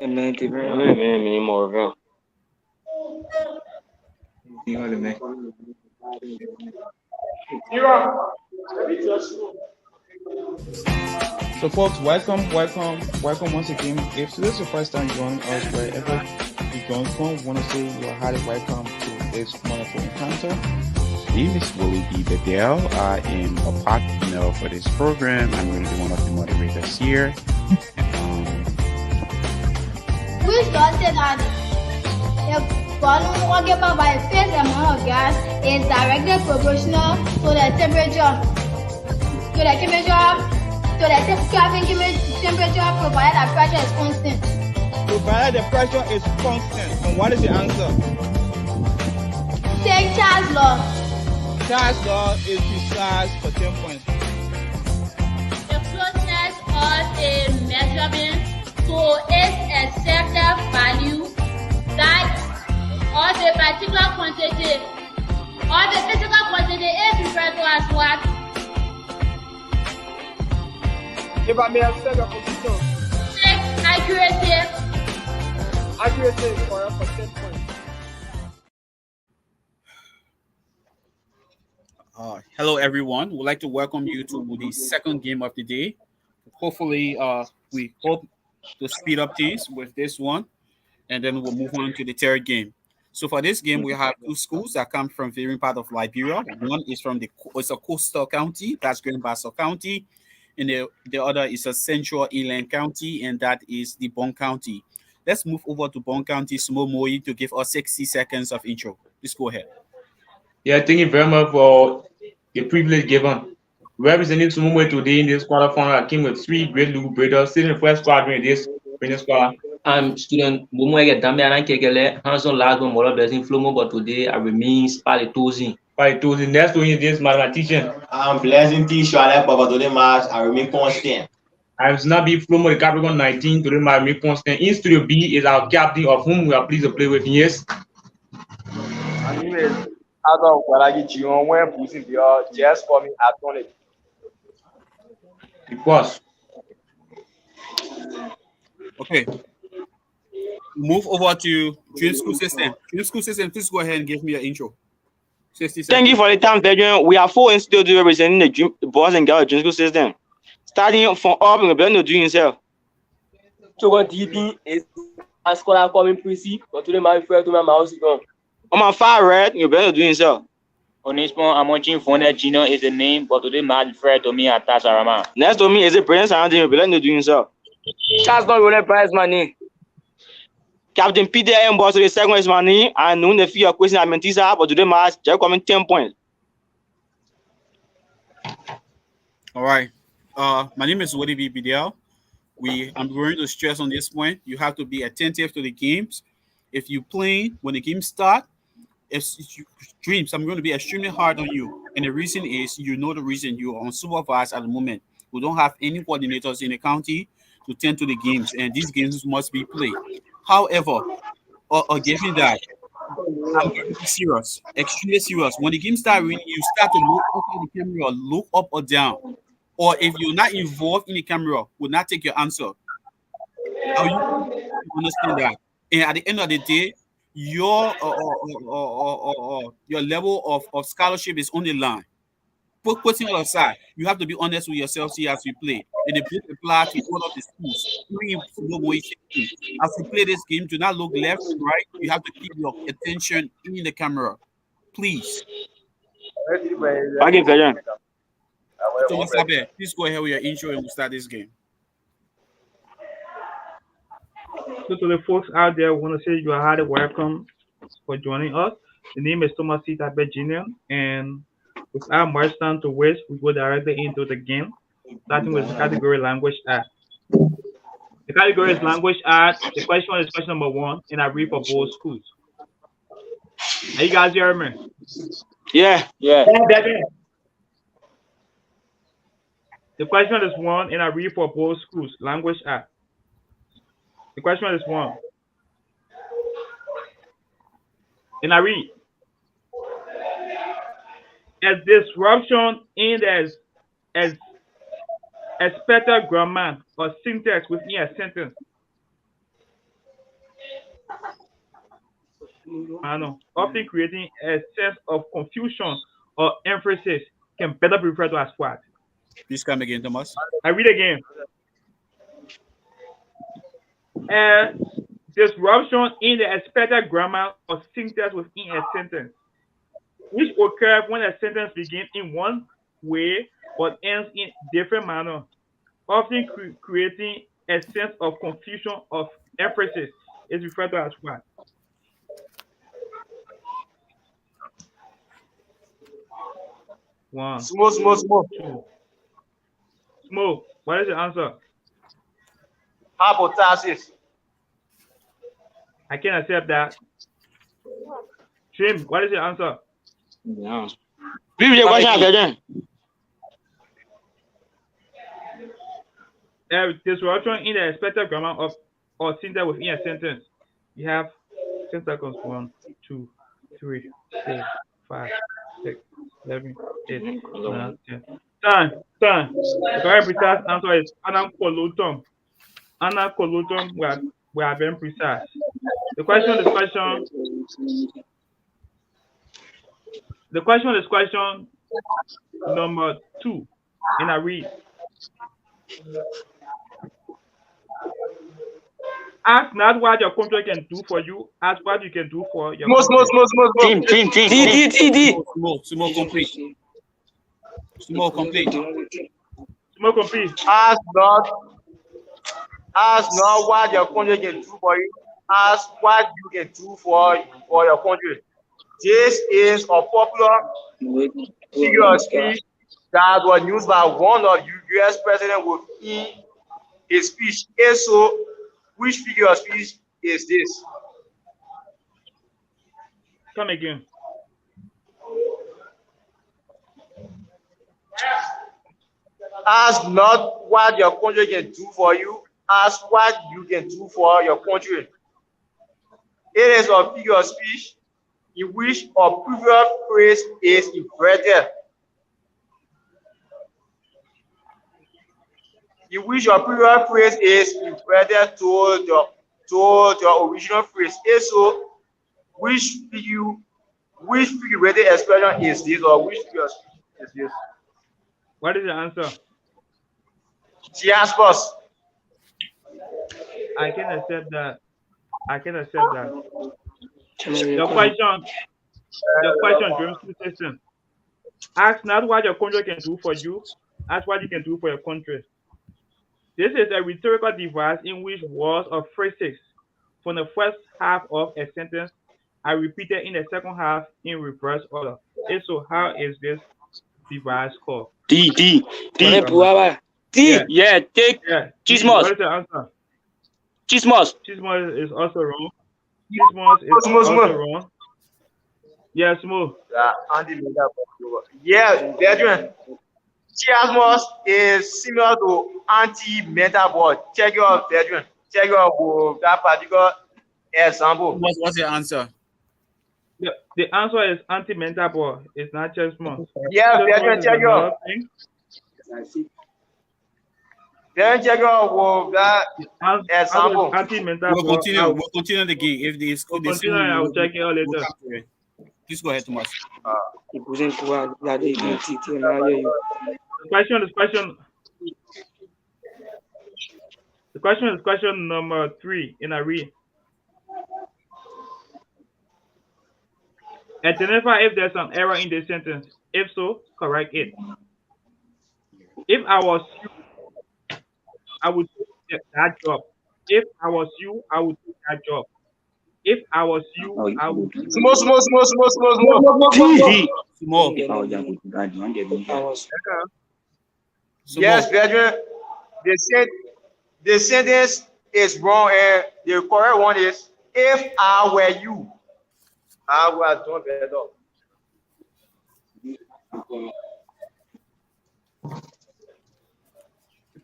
Amen. Amen, more. So, folks, welcome once again. If this is your first time joining us, wherever you join from, want to say you are highly welcome to this wonderful encounter. Name is Willie B. Bedell. I am a partner for this program. I'm going to be one of the moderators here. We started that the volume occupied by a fixed amount of gas is directly proportional to the temperature provided that pressure is constant. Provided the pressure is constant. And what is the answer? Take Charles' law. Charles' law is precise for 10 points. The closeness of a measurement to its accepted value that or the particular quantity or the physical quantity is referred to as what? If I may accept your position. Accuracy. Accuracy is correct for 10 points. Hello, everyone. We'd like to welcome you to the second game of the day. Hopefully, we hope to speed up things with this one, and then we'll move on to the third game. So for this game, we have two schools that come from varying part of Liberia. One is from it's a coastal county, that's Bassa County, and the other is a central inland county, and that is the Bong County. Let's move over to Bong County, Sumo Moye, to give us 60 seconds of intro. Please go ahead. Yeah, thank you very much for the privilege given. Representing Sumo Moye today in this quarterfinal, I came with three great Lugu brothers sitting in the first squad in this squad. I'm student Bumuege Dambia and Kegele, hands-on last one more blessing Flomo, but today I remain Spalitozi. Spalitozi, next to in this mathematician. I'm blessing T. Shwale, but today match I remain constant. I'm Snappy Flomo, the Capricorn 19, today my remain constant. In Studio B is our captain, of whom we are pleased to play with. Yes. My name is Adam Kwaragi Chion, when pushing the just for me at only. Because. Okay. Move over to Dreams School System. Dreams School System, please go ahead and give me your intro. 60 seconds. Thank you for the time, Pedro. We are four institutes representing the boys and girls Dreams School System. Starting from up in the building to do himself. So what DP is a scholar coming PC, but today my friend to my mouse is gone. On my far right, you better do himself. Onispo Amonchin Fonda Gino is the name, but today my friend to me at Tasarama. Next to me is a prince and you better do himself. That's not really prize money. Captain Peter M. Boss the second is money and known the few question at Mentisa, but today match just coming 10 points. All right. My name is Woody B. Bidel. I'm going to stress on this point. You have to be attentive to the games. If you play when the game starts, Dreams, I'm going to be extremely hard on you. And the reason is, you know the reason you're unsupervised at the moment. We don't have any coordinators in the county to tend to the games, and these games must be played. However, given that, I'm going to be serious, extremely serious. When the game starts, you start to look up at the camera, look up or down. Or if you're not involved in the camera, will not take your answer. How you understand that? And at the end of the day, your level of scholarship is on the line. Putting it aside, you have to be honest with yourself here as we play. And the book applies to all of the schools. As we play this game, do not look left, right. You have to keep your attention in the camera. Please. Okay, please go ahead with your intro and we'll start this game. So to the folks out there, we want to say you are highly welcome for joining us. The name is Thomas C. Tabet Jr. And without much time to waste, we go directly into the game, starting with the category Language Art. The category is Language Art. The question is question number 1, and I read for both schools. Are you guys hearing me? Yeah. The question is 1, and I read for both schools. Language Art. The question is 1. And I read. A disruption in the expected grammar or syntax within a sentence manner, often creating a sense of confusion or emphasis, can better be referred to as what? Please come again, Thomas. I read again. A disruption in the expected grammar or syntax within a sentence, which occurs when a sentence begins in one way but ends in different manner, often creating a sense of confusion of emphasis, is referred to as what? One, Small. two. Smoke. What is the answer? Hypothesis. I can accept that. Trim. What is the answer? Yeah. Repeat the question again. Disruption in the expected grammar of or syntax within a sentence. You have 10 seconds. 1, 2, 3, 4, 5, 6, 7, 8, 9, 10. Time. The correct precise answer is anacolutum. Anacolutum, we are being precise. The question is question number 2. And I read. Ask not what your country can do for you, ask what you can do for your country. Team. Sumo complete. Sumo complete. Sumo complete. Ask not what your country can do for you. Ask what you can do for your country. This is a popular figure of speech that was used by one of U.S. president within his speech. So, which figure of speech is this? Come again. Ask not what your country can do for you. Ask what you can do for your country. It is a figure of speech in which a previous phrase is inverted. In which your previous phrase is inverted to your original phrase. So, which figurative expression is this, or which figure of speech is this? What is the answer? Chiaspos. I can accept that. Your question, Drims system. Ask not what your country can do for you, ask what you can do for your country. This is a rhetorical device in which words or phrases from the first half of a sentence are repeated in the second half in reverse order. So, how is this device called? D. Yeah, take chismos. What is the answer? Chismos is also wrong. Chismos is also wrong. Yes, Mo. Yeah, veteran. Chiasmos is similar to anti-metabolism. Check your veteran. Check your that particular example. What's your answer? The answer is anti-metabolism. It's not Chiasmos. Yeah, veteran. Check your. Then check your that example. Anti-metabolism. We'll continue the game. If this I will check it out later. Please go ahead, Thomas. The question is question number 3 in a read. Identify if there's an error in the sentence. If so, correct it. If I was you, I would take that job. If I was you, I would take that job. If I was you, I would. Yes, Pedro. The sentence is wrong, and the correct one is: if I were you, I would have done better.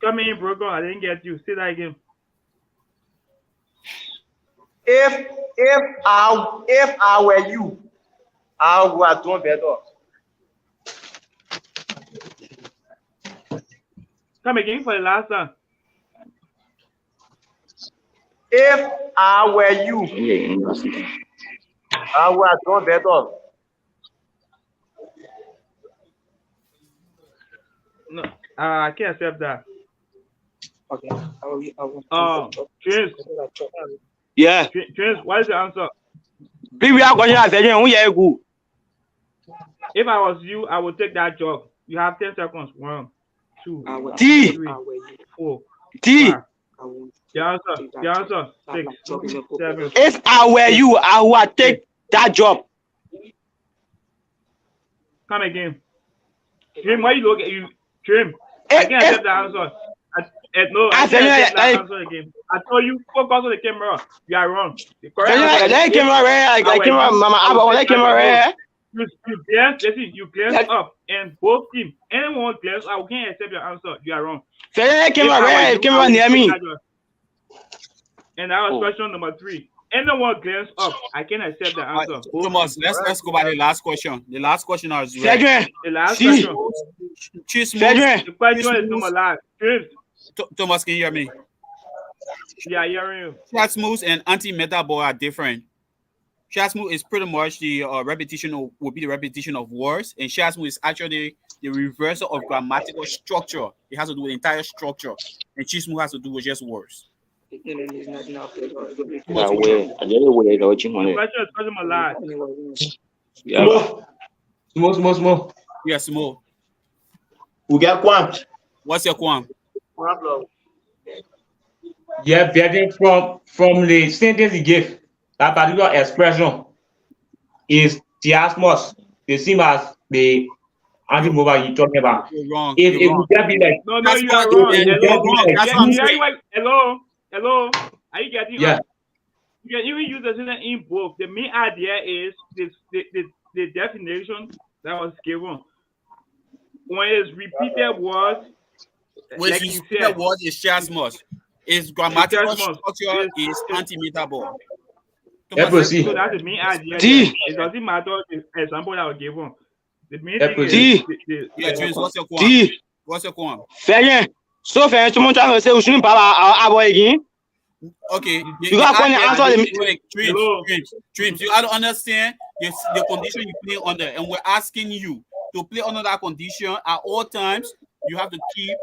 Come in, bro. I didn't get you. Say that again. If I were you, I would have done better. Come again for the last time. If I were you, I will done better. No, I can't accept that. Okay. I will James, Yeah. James, what is the answer? Please, we are going to say, who you go? If I was you, I would take that job. You have 10 seconds. 1, 2, T. 3, 4, T. 5. The answer. 6, 7. If I were you, I would take that job. Come again. Jim, why you look at you? Jim, I can't accept the answer. No, I can't accept that answer again. I told you, focus on the camera. You are wrong. The correct answer Let camera right. Like camera, mama. I want camera right. You glance up, and both teams, anyone glance up, I can't accept your answer. You are wrong. Let camera right. Camera near me. And that was question number 3. Anyone glance up, I can't accept the answer. Thomas, let's go by the last question. The last question is Fedrin. The last question. Fedrin. The question is number last. Thomas, can you hear me? Yeah, hearing you. Chat moves and anti-meta ball are different. Chat move is pretty much the repetition will be the repetition of words, and chat move is actually the reversal of grammatical structure. It has to do with entire structure, and chat move has to do with just words. Small. Yes, Smo. Who get quam? What's your quam? Yeah, getting from the sentence he gave, that particular expression is chiasmus, the same as the anti-mobile you're talking about. You're wrong. If it would just be like, No, you are wrong. Hello. Are you getting yeah. You can even use the sentence in both. The main idea is the definition that was given. When it's repeated words, when like you you said, word is chiasmus. Is grammatical structure is anti-mutable. So that's the main idea. It doesn't matter the example that was given. The main thing is James, what's your qualm? What's your qualm? Fair. So fair. Someone trying to say we shouldn't power again. Okay, you got to answer Dreams. You have to understand the condition you play under, and we're asking you to play under that condition at all times. You have to keep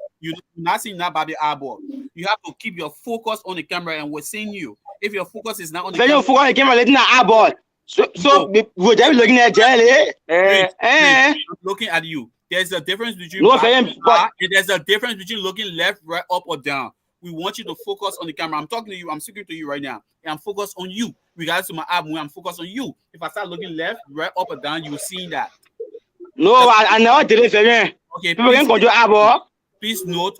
not seeing that by the eyeball. You have to keep your focus on the camera, and we're seeing you. If your focus is not on the camera, focus on the camera, letting that eyeball. So we're just looking at Jelly. I'm looking at you. There's a difference between there's a difference between looking left, right, up, or down. We want you to focus on the camera. I'm talking to you. I'm speaking to you right now. And I'm focused on you. Regardless of my album, I'm focused on you. If I start looking left, right, up, or down, you will see that. No, I never did it, Fabian. Okay, people can control eyeball. Please note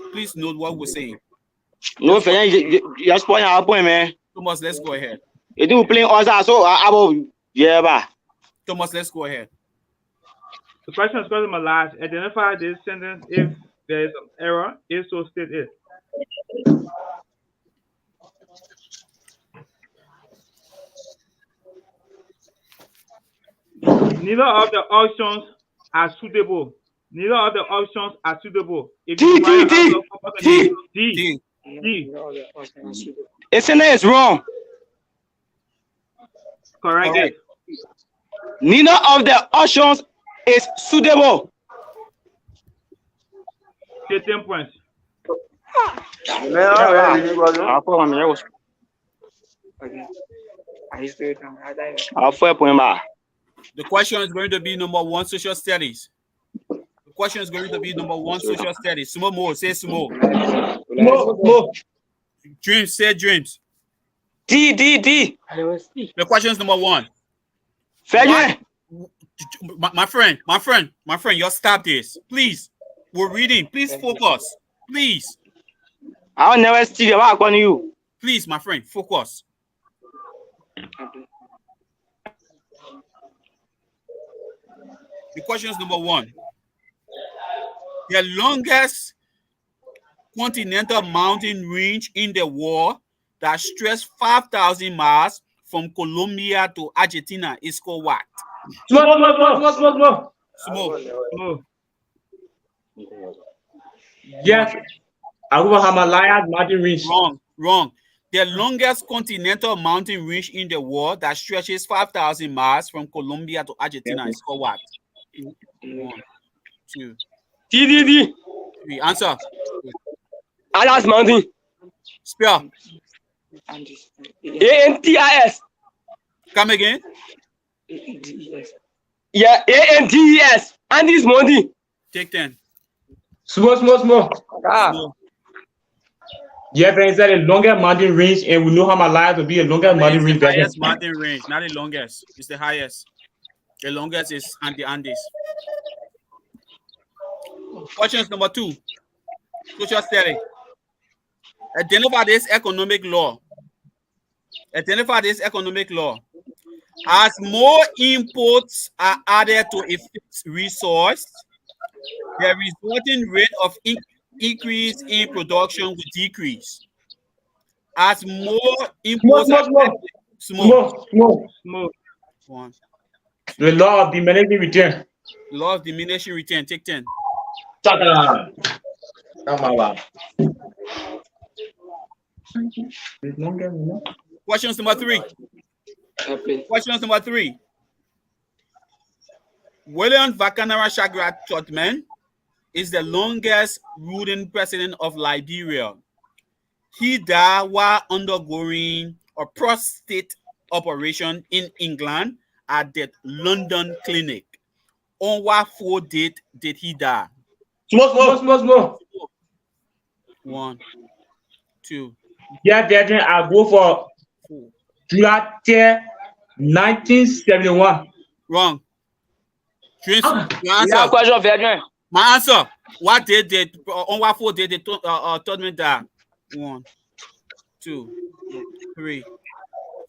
what we're saying. No, Fabian, you're spoiling our point, man. Thomas, let's go ahead. You do playing also, so eyeball, yeah, bah. Thomas, let's go ahead. The question is question my last. Identify this sentence if there is an error. If so, state it. Neither of the options are suitable. Neither of the options are suitable. If D. Its sentence is wrong. Correct. Neither of the options is suitable. 10 points. The question is going to be number 1, social studies. The question is going to be number 1, social studies. Sumo Moye, say Sumo. Dreams, say Dreams. D. The question is number 1. My friend, you stop this. Please. We're reading. Please focus. Please. I'll never steal your work on you. Please, my friend, focus. The question is number 1. The longest continental mountain range in the world that stretches 5,000 miles from Colombia to Argentina is called what? Small. Yes. Himalaya mountain range. Wrong. The longest continental mountain range in the world that stretches 5,000 miles from Colombia to Argentina is called what? 1, 2, D. 3. Answer. Atlas Mountain. Spell. ANTIS. Come again. Yeah, ANTES. Andes Mountain. Take 10. Small. Ah. Small. Yeah, friends, that the longest mountain range, and we know how my life will be a longest mountain It's range. the highest mountain range, not the longest. It's the highest. The longest is the Andes. Question number 2. Social study. Identify this economic law. Identify this economic law. As more inputs are added to a fixed resource, the resulting rate of increase in production will decrease. As more inputs are Small. One. The law of diminishing return. Law of diminishing return. Take 10. Questions number 3. Questions number 3. William Vakanara Shagrat Todman is the longest ruling president of Liberia. He died while undergoing a prostate operation in England at the London clinic. On what 4 date did he die? Small. 1, 2. Yeah, veteran, I go for July 10, 1971. Wrong. Dreams, your answer. Yeah, question, veteran. My answer. What date did on what 4 date they told me that? 1, 2, 3,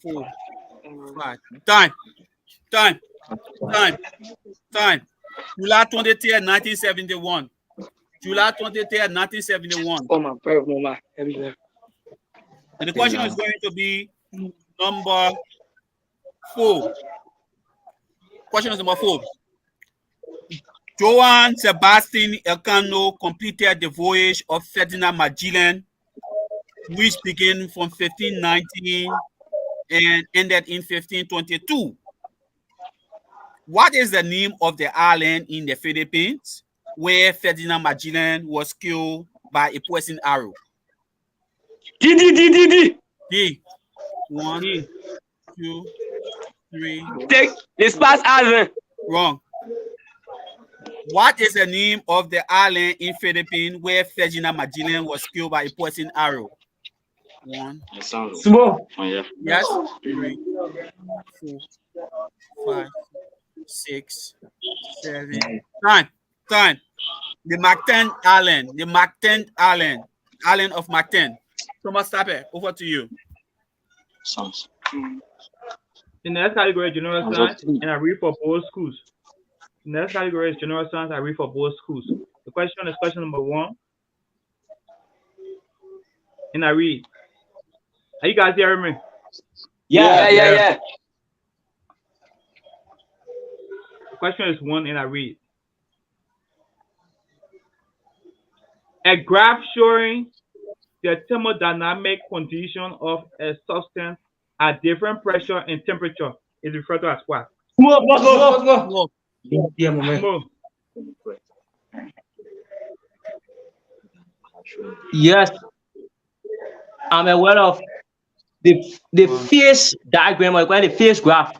4, 5. Time. July 23rd, 1971. July 23rd, 1971. Oh my God, everywhere. And the question is going to be number 4. Question is number 4. Johann Sebastian Elcano completed the voyage of Ferdinand Magellan, which began from 1519 and ended in 1522. What is the name of the island in the Philippines where Ferdinand Magellan was killed by a poison arrow? D. D. 1, 2, 3. Take this past island. Wrong. What is the name of the island in Philippines where Ferdinand Magellan was killed by a poison arrow? 1. Small. Yes. 3, 4, 5, 6, 7. Time. The Mactan Island. Island of Mactan. Thomas Tappe, over to you. The next category is general science, and I read for both schools. The next category is general science. I read for both schools. The question is question number 1, and I read. Are you guys hearing me? Yeah. The question is 1, and I read. A graph showing the thermodynamic condition of a substance at different pressure and temperature is referred to as what? Small. Yes, I'm aware of the phase diagram or the phase graph.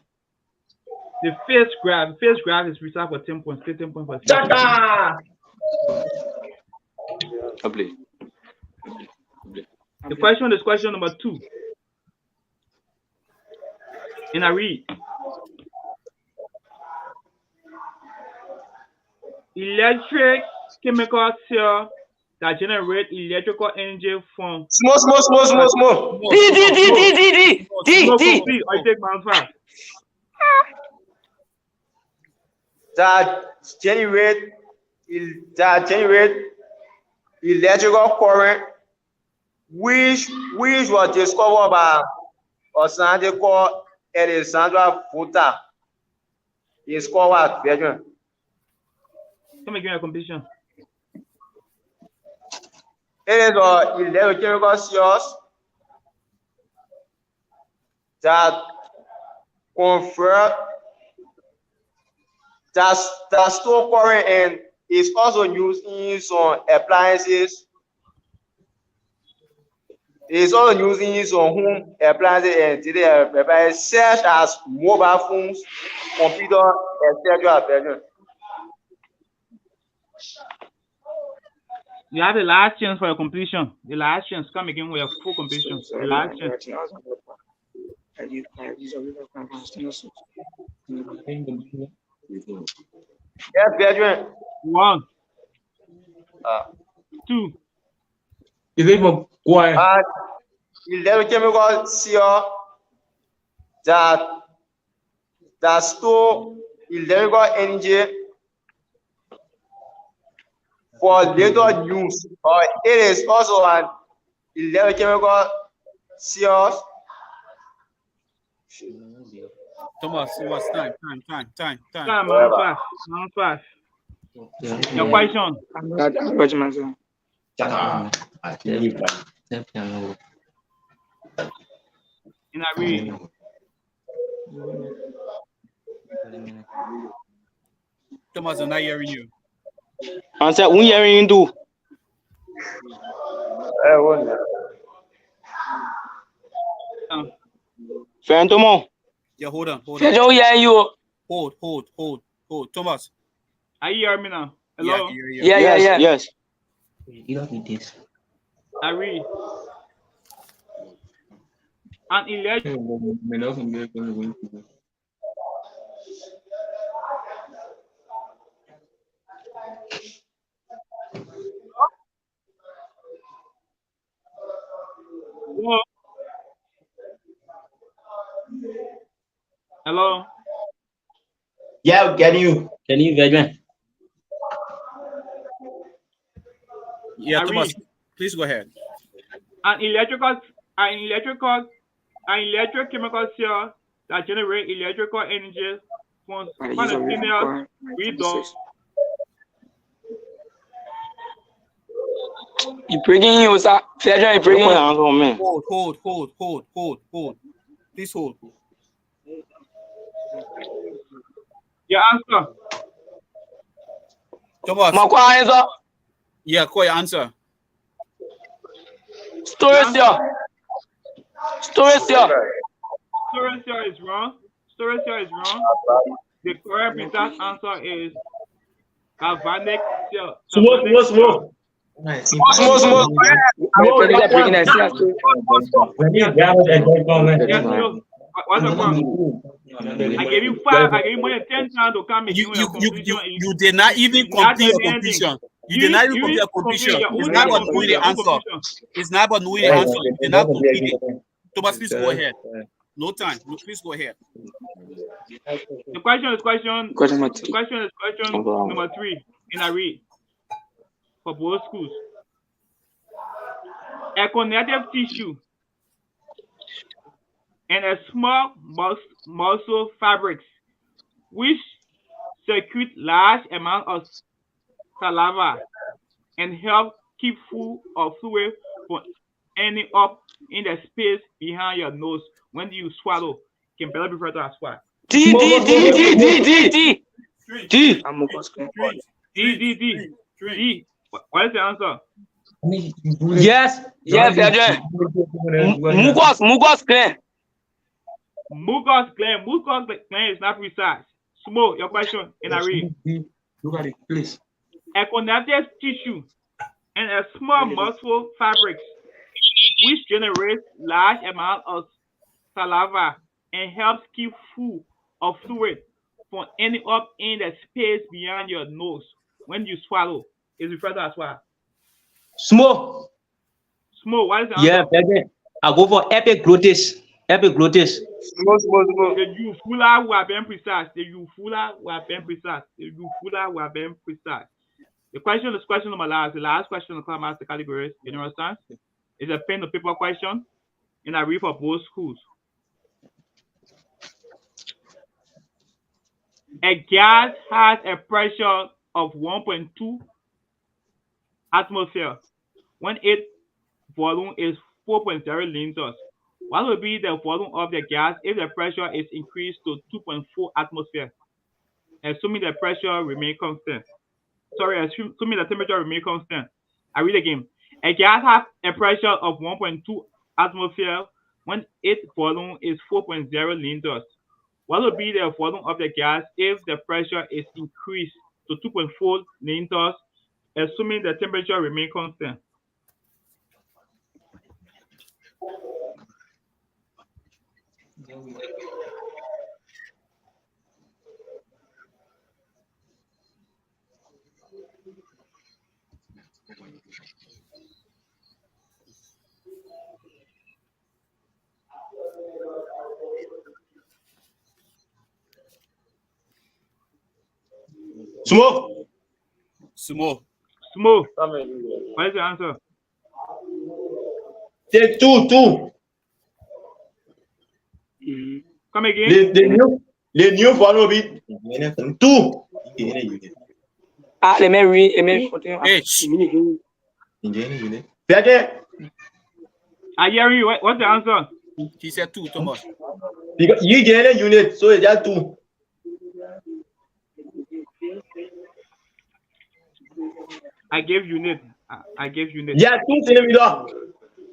The phase graph is reserved for 10 points. 10 points for The question is question number 2. And I read. Electric chemical cell that generate electrical energy from Small. D. I take my fast. That generate electrical current, which was discovered by a scientist called Alexander Volta. It's called what, Veteran? Come again, a competition. It is electrochemical cells that convert that store current and is also used in some appliances. It's also used in some home appliances and daily appliances such as mobile phones, computer, etc. You have the last chance for your completion. The last chance. Come again with your full completion. The last chance. Yes, brethren. 1, 2. Is it from quiet? And electrochemical seal that store electrical energy for later use, or it is also an electrochemical seal. Thomas, it was time. Time, man, fast. Your question. In a read. Thomas, I'm not hearing you. Answer, we hearing you too. Phantom. Yeah, hold on. Federal, we hearing you. Hold. Thomas. Are you hearing me now? Hello? Yeah. Yes. You don't need this. I read. An electric. Hello? Yeah, can you? Can you imagine? Yeah, Thomas, please go ahead. An electrochemical cell that generate electrical energy from spontaneous redox. You bringing you, sir. Federal, you bringing you. Hold. Please hold. Your answer. Thomas. My answer. Yeah, quite answer. Storage cell is wrong. The correct precise answer is galvanic cell. Smoke. What's the problem? I gave you 5. I gave you more than 10 times to come again with your conclusion. You did not even complete your completion. You did not even complete your completion. It's not about knowing the answer. It's not about knowing the answer. You did not complete it. Thomas, please go ahead. No time. Please go ahead. The question is question number 3 in a read for both schools. A connective tissue and a small muscle fabrics which secrete large amount of saliva and help keep full of fluid from ending up in the space behind your nose when you swallow. Can better be referred to as what? D. What is the answer? Yes, Federal. Mucus gland. Mucus gland is not precise. Sumo, your question in a read. Look at it, please. A connective tissue and a small muscle fabrics which generates large amount of saliva and helps keep full of fluid from ending up in the space beyond your nose when you swallow is referred to as what? Smoke. What is the answer? Yeah, I go for epiglottis. Smoke. The uvula were being precise. The question is question number last. The last question to come as the categories. You understand? It's a pen to paper question, and I read for both schools. A gas has a pressure of 1.2 atmosphere when its volume is 4.0 liters. What will be the volume of the gas if the pressure is increased to 2.4 atmosphere, assuming the pressure remain constant? Sorry, assuming the temperature remain constant. I read again. A gas has a pressure of 1.2 atmosphere when its volume is 4.0 liters. What will be the volume of the gas if the pressure is increased to 2.4 liters, assuming the temperature remain constant? Sumo. Sumo. Smooth. What is the answer? Take two. Come again. The new volume will be 2. Let me read. H. I hear you. What's the answer? He said 2, Thomas. Because you get a unit, so it's just 2. I gave unit. Yeah, 2 centimeter.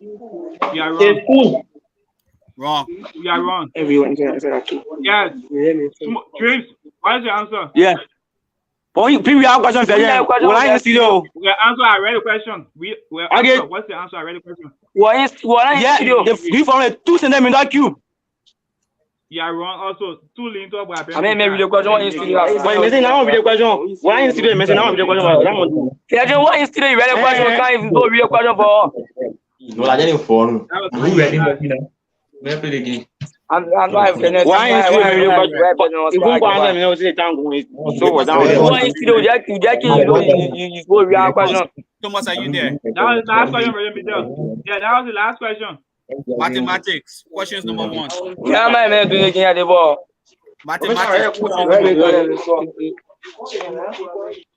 You are wrong. It's 2. Wrong. You are wrong. Everyone said okay. Yes. Dreams. What is the answer? Yeah. But you previous question, Fede. What are you studio? The answer, I read the question. Okay. What's the answer? I read the question. What are you studio? The give from a 2 centimeter cube. You are wrong also. 2 liters. I mean, maybe the question what in studio. But you say now read the question. What are you studio? You now read the question. Fede, what in studio? You read the question. Can't even go read the question for. No, I didn't phone. Who ready for me now? Where play the game? I'm not finished. Why in studio? You read the question. You go answer me now. Say tango. So what down. What in studio? You go read the question. Thomas, are you there? That was the last question, Yeah, that was the last question. Mathematics. Questions number 1. Yeah, man, doing again at the ball. Mathematics.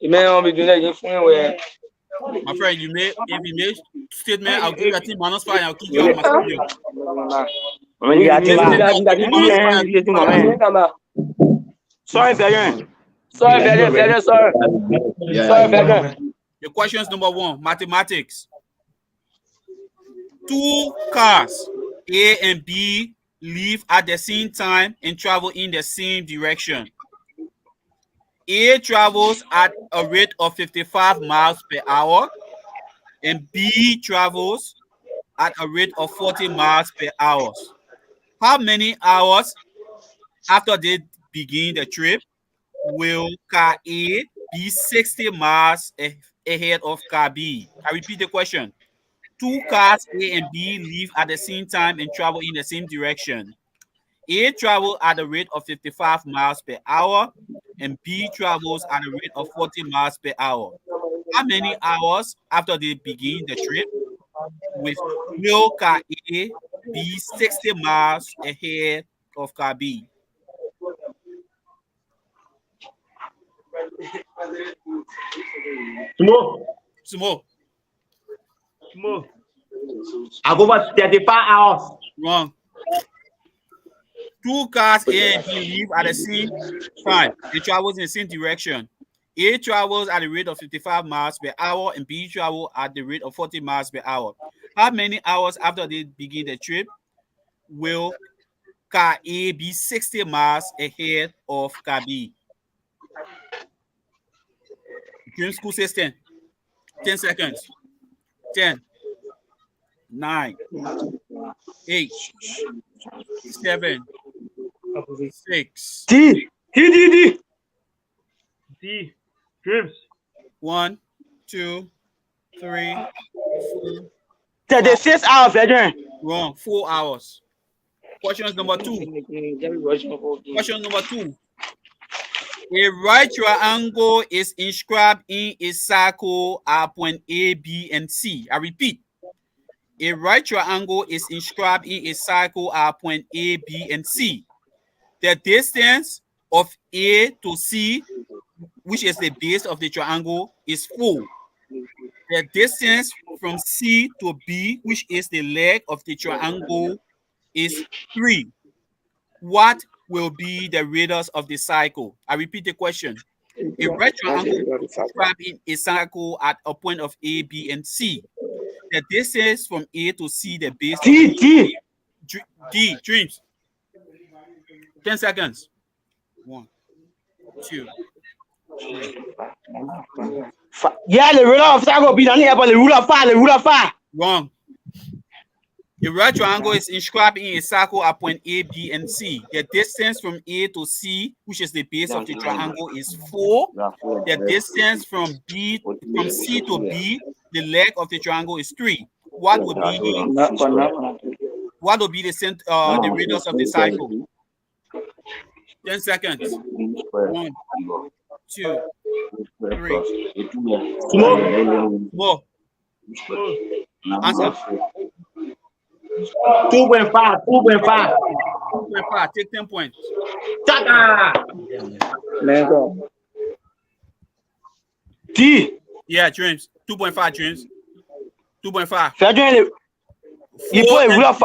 Man, I'll be doing that again for where. My friend, if you make statement, I'll give you a team minus 5 and I'll kick you out of my studio. Sorry, Fede. Sorry. The question is number 1, mathematics. 2 cars, A and B, leave at the same time and travel in the same direction. A travels at a rate of 55 miles per hour and B travels at a rate of 40 miles per hour. How many hours after they begin the trip will car A be 60 miles ahead of car B? I repeat the question. 2 cars A and B leave at the same time and travel in the same direction. A travels at a rate of 55 miles per hour and B travels at a rate of 40 miles per hour. How many hours after they begin the trip will car A be 60 miles ahead of car B? Sumo. I go for 35 hours. Wrong. 2 cars A and B leave at the same time. They travel in the same direction. A travels at the rate of 55 miles per hour and B travels at the rate of 40 miles per hour. How many hours after they begin the trip will car A be 60 miles ahead of car B? Dream School says 10. 10 seconds. 10, 9, 8, 7, 6. D. Dreams. 1, 2, 3, 4. The 6 hours, Fede. Wrong. 4 hours. Question number 2. Question number 2. A right triangle is inscribed in a circle at point A, B, and C. I repeat. A right triangle is inscribed in a circle at point A, B, and C. The distance of A to C, which is the base of the triangle, is 4. The distance from C to B, which is the leg of the triangle, is 3. What will be the radius of the cycle? I repeat the question. A right triangle trapped in a circle at a point of A, B, and C. The distance from A to C, the base of D. D. Dreams. 10 seconds. 1, 2, 3. Yeah, the ruler of cycle be down here, but the ruler of 5. Wrong. A right triangle is inscribed in a circle at point A, B, and C. The distance from A to C, which is the base of the triangle, is 4. The distance from C to B, the leg of the triangle, is 3. What would be the radius of the cycle? 10 seconds. 1, 2, 3. More. Answer. 2.5. 2.5. Take 10 points. D. Yeah, Dreams. 2.5, Dreams. 2.5. You put a ruler of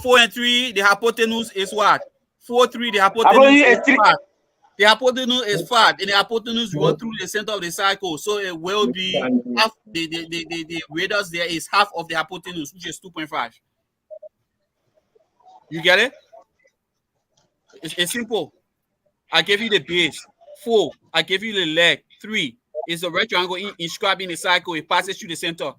4 and 3, the hypotenuse is what? 4, 3, the hypotenuse is 5. The hypotenuse is 5, and the hypotenuse runs through the center of the cycle, so it will be half. The radius there is half of the hypotenuse, which is 2.5. You get it? It's simple. I gave you the base. 4. I gave you the leg. 3 is the right triangle inscribed in the cycle. It passes through the center.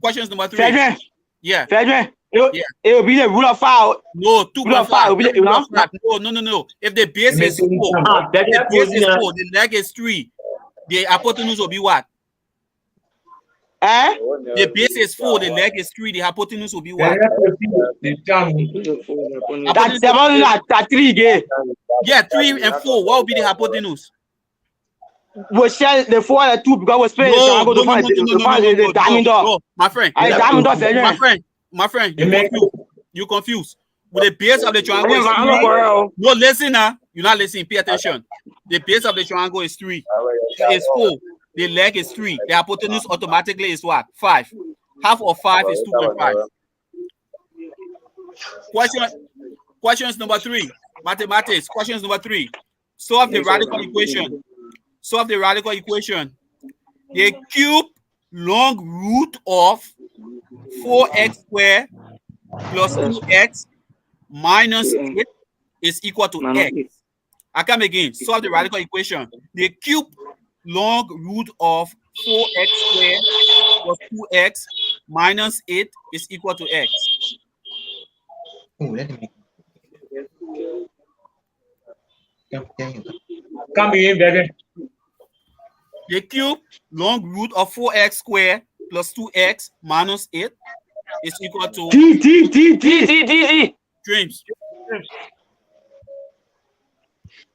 Questions number 3. Fedrin. Yeah. Fedrin. It will be the rule of 5. No, 2.5. No. If the base is 4, the leg is 3. The hypotenuse will be what? The base is 4, the leg is 3. The hypotenuse will be what? That's 3. Yeah, 3 and 4. What will be the hypotenuse? We share the 4 and 2 because we spend the diamond dog. My friend. My friend, you confused. With the base of the triangle is 3. No, listen now. You're not listening. Pay attention. The base of the triangle is 3. It's 4. The leg is 3. The hypotenuse automatically is what? 5. Half of 5 is 2.5. Questions number 3. Mathematics. Questions number 3. Solve the radical equation. The cube long root of 4x squared plus 2x minus 8 is equal to x. I come again. Solve the radical equation. The cube long root of 4x squared plus 2x minus 8 is equal to x. Come in, baby. The cube long root of 4x squared plus 2x minus 8 is equal to D. Dreams.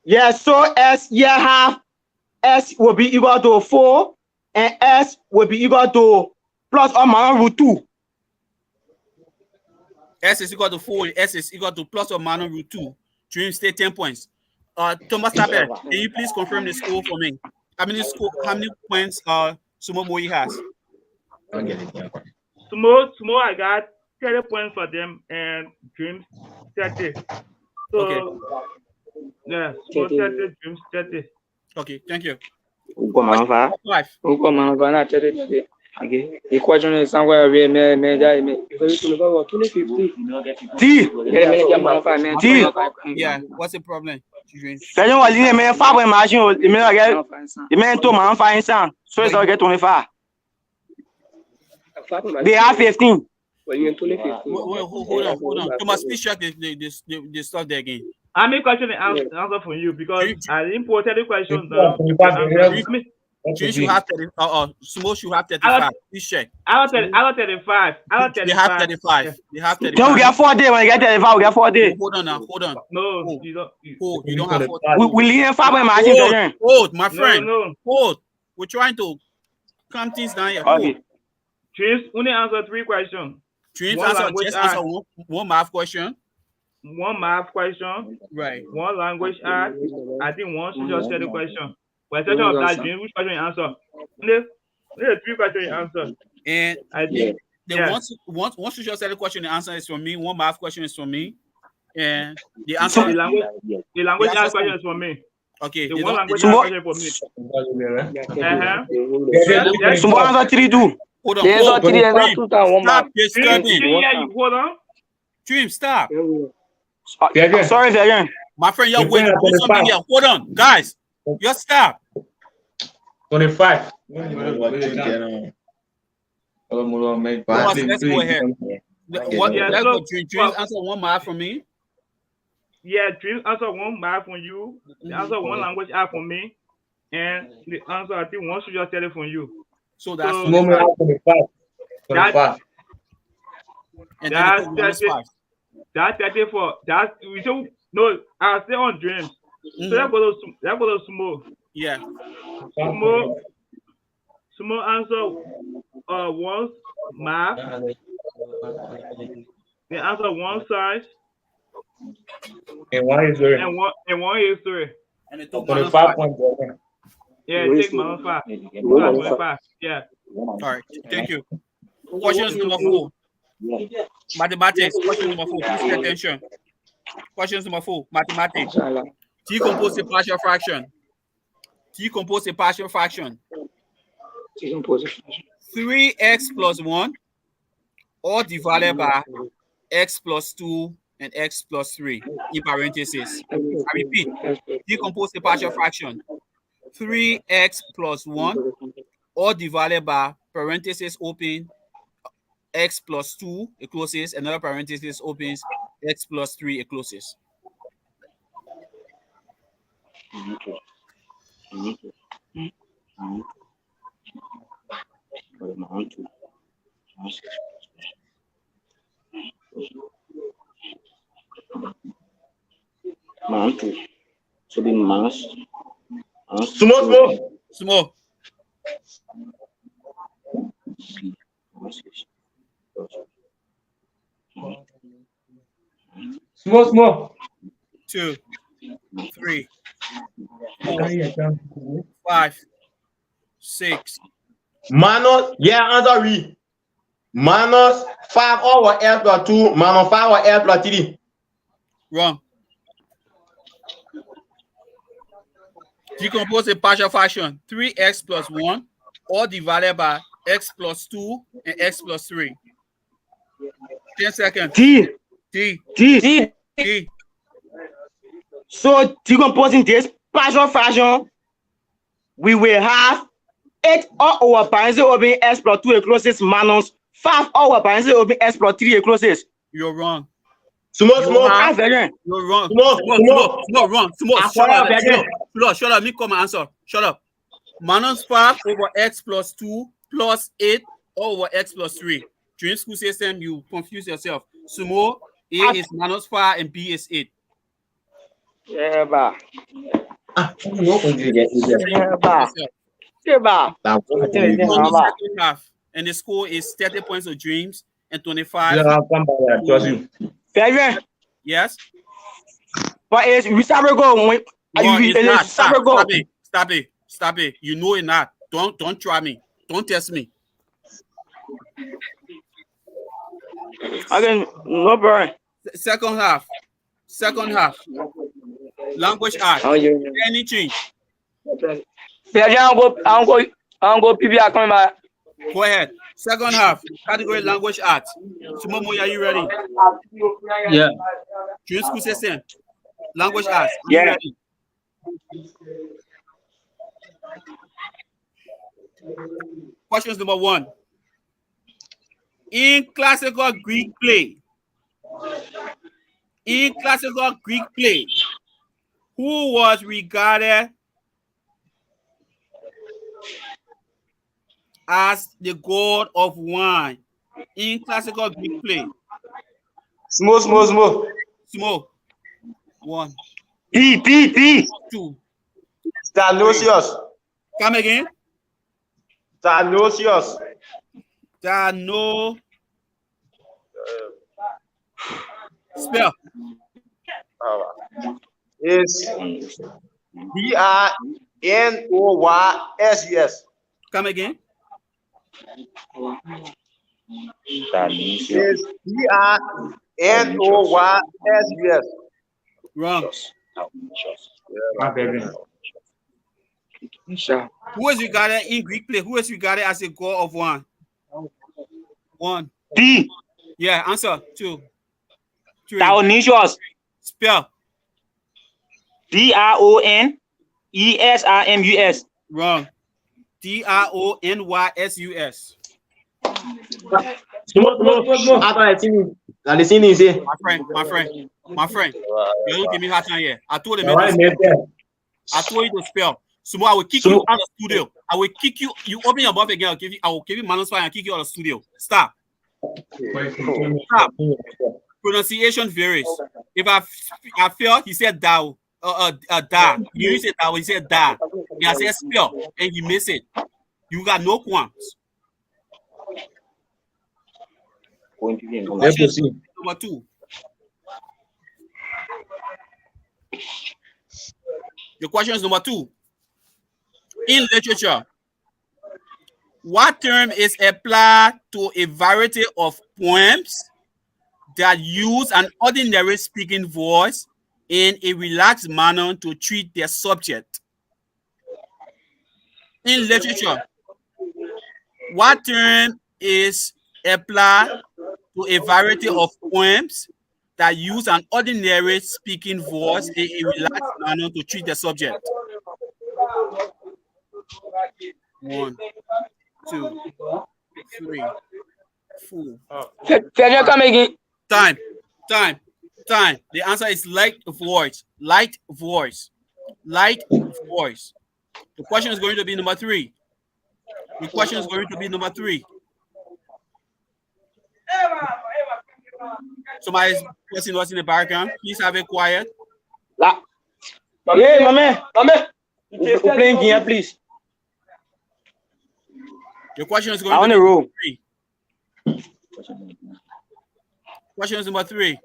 Yeah, so half S will be equal to 4 and S will be equal to plus or minus root 2. S is equal to 4 and S is equal to plus or minus root 2. Dreams, stay 10 points. Thomas Tabet, can you please confirm the score for me? How many points Sumo Moye has? Sumo, I got 30 points for them and Dreams 30. So okay. Yeah, Sumo 30, Dreams 30. Okay, thank you. Equation is somewhere D. Yeah, what's the problem? They have 15. Hold on. Thomas, please check the stuff there again. How many questions answer for you? Because I imported the question. Dreams, you have 30. Sumo, you have 35. Please check. I got 35. They have 35. Then we get 4 days. When you get 35, we get 4 days. Hold on. No, you don't. You don't have 4 days. We leave 5 machine. Hold, my friend. No. Hold. We're trying to calm things down here. Okay. Dreams only answer 3 questions. Dreams answer one math question. One math question. Right. One language art. I think one social study question. By section of that, Dreams, which question you answer? Only 3 questions you answer. And The once you just say the question, the answer is from me. One math question is from me, and the answer. The language ask question is for me. Okay. The one language ask question for me. Sumo answer 3 too. Hold on. Stop disturbing. Hold on. Dream, stop. Sorry, Vergen. My friend, you're waiting for something here. Hold on, guys. Just stop. 25. Let's go ahead. Let's go. Dreams answer one math from me. Yeah, Dreams answer one math from you. The answer one language ask from me. And the answer, I think, one should just tell it from you. So that's 25. 25. And that's then the 5. That's 34. That's we don't no. I stay on Dreams. So that goes to Sumo. Yeah. Sumo answer one math. They answer one size. And one history. And one history. And it took 25 points. Yeah, it takes -5. 25. Yeah. All right. Thank you. Question number 4. Mathematics. Question number 4. Please pay attention. Question number 4. Mathematics. Decompose a partial fraction. Decompose a partial fraction. 3x plus 1 or divided by x plus 2 and x plus 3 in parentheses. I repeat, decompose a partial fraction. 3x plus 1 or divided by parentheses open x plus 2 it closes, another parenthesis opens x plus 3 it closes. So the mass. Sumo. Small. 2, 3, 4, 5, 6. Minus, answer we. Minus 5 over x plus 2, minus 5 over x plus 3. Wrong. Decompose a partial fraction. 3x plus 1 or divided by x plus 2 and x plus 3. 10 seconds. T. T. So decomposing this partial fraction, we will have 8 all over parentheses open x plus 2 a closest minus 5 all over parentheses open x plus 3 a closest. You're wrong. Small. You're wrong. Shut up. Me come and answer. Shut up. Minus 5 over x plus 2 plus 8 over x plus 3. During school system, you confuse yourself. Sumo, A is minus 5 and B is 8. Yeah, ba. And the score is 30 points of Dreams and 25. Yes. But it's we start go. Stop it. You know it not. Don't try me. Don't test me. Okay, no problem. Second half. Language art. Any change? I'm go PBR coming back. Go ahead. Second half. Category language art. Sumo Moye, are you ready? Yeah. Dream school system. Language art. Yeah. Ready? Questions number 1. In classical Greek play, who was regarded as the god of wine in classical Greek play? Small. 1. T. 2. Dionysius. Come again. Dionysius. Spell. It's Drinoysus. Come again. Is DRNOYSUS. Wrong. Who is regarded in Greek play? Who is regarded as a god of one? One. D. Yeah, answer. 2. 3. Dionysius. Spell. DRONESRMUS. Wrong. DRONYSUS. My friend. You don't give me hard time here. I told him. I told you to spell. Sumo, I will kick you out of the studio. I will kick you. You open your mouth again. I will give you -5 and kick you out of the studio. Stop. Stop. Pronunciation varies. If I fail, he said da. Da. You said da. He said da. He has said spell and he missed it. You got no qualms. Number 2. The question is number 2. In literature, what term is applied to a variety of poems that use an ordinary speaking voice in a relaxed manner to treat their subject? In literature, what term is applied to a variety of poems that use an ordinary speaking voice in a relaxed manner to treat the subject? 1, 2, 3, 4. Time. The answer is light voice. Light voice. Light voice. The question is going to be number 3. The question is going to be number 3. Somebody's pressing us in the background. Please have it quiet. Hey, Mama. We're playing game, please. Your question is going to be number 3. Question is number 3.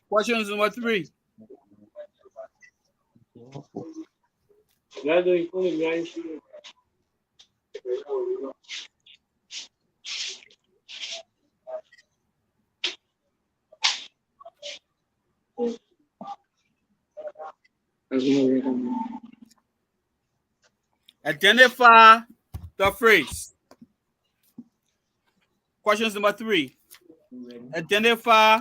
Question is number 3. Identify the phrase. Question number 3. Identify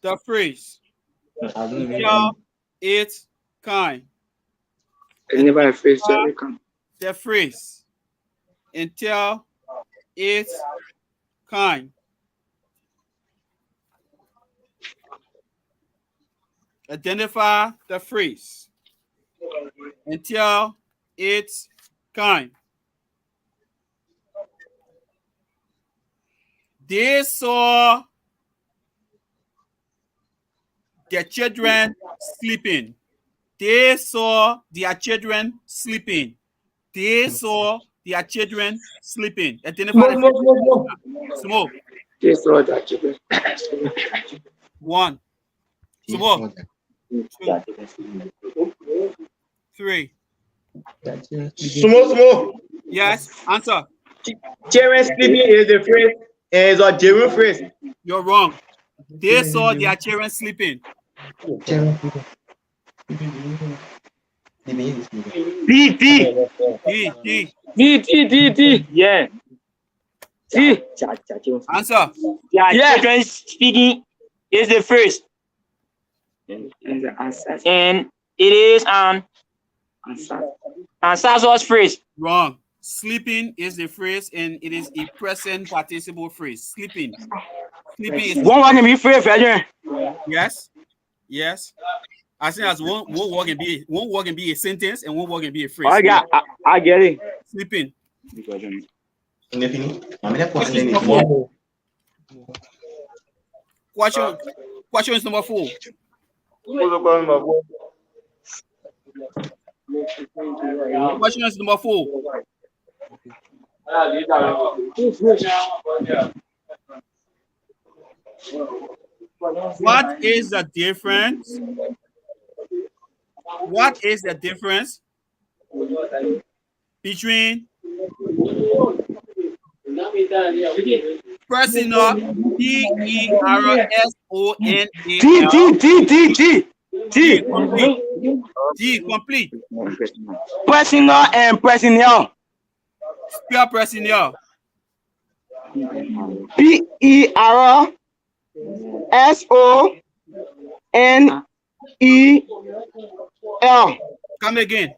the phrase. Until it's kind. Identify the phrase. The phrase. Until it's kind. Identify the phrase. Until it's kind. They saw their children sleeping. They saw their children sleeping. They saw their children sleeping. Identify Smoke. They saw their children. 1. Smoke. 2. 3. Sumo. Yes, answer. Children sleeping is the phrase. Is a German phrase. You're wrong. They saw their children sleeping. D. Yeah. C. Answer. Yeah. Children speaking is the phrase. And it is an ancestral phrase. Wrong. Sleeping is the phrase and it is a present participle phrase. Sleeping. Sleeping is one can be phrase, Frederick. Yes. Yes. I think as one word can be a sentence and one word can be a phrase. I get it. Sleeping. Question is number 4. Question is number 4. What is the difference? What is the difference between personal, P-E-R-S-O-N-A-L, complete. Personal and personnel. Spell personnel. P-E-R-S-O-N-E-L. Come again.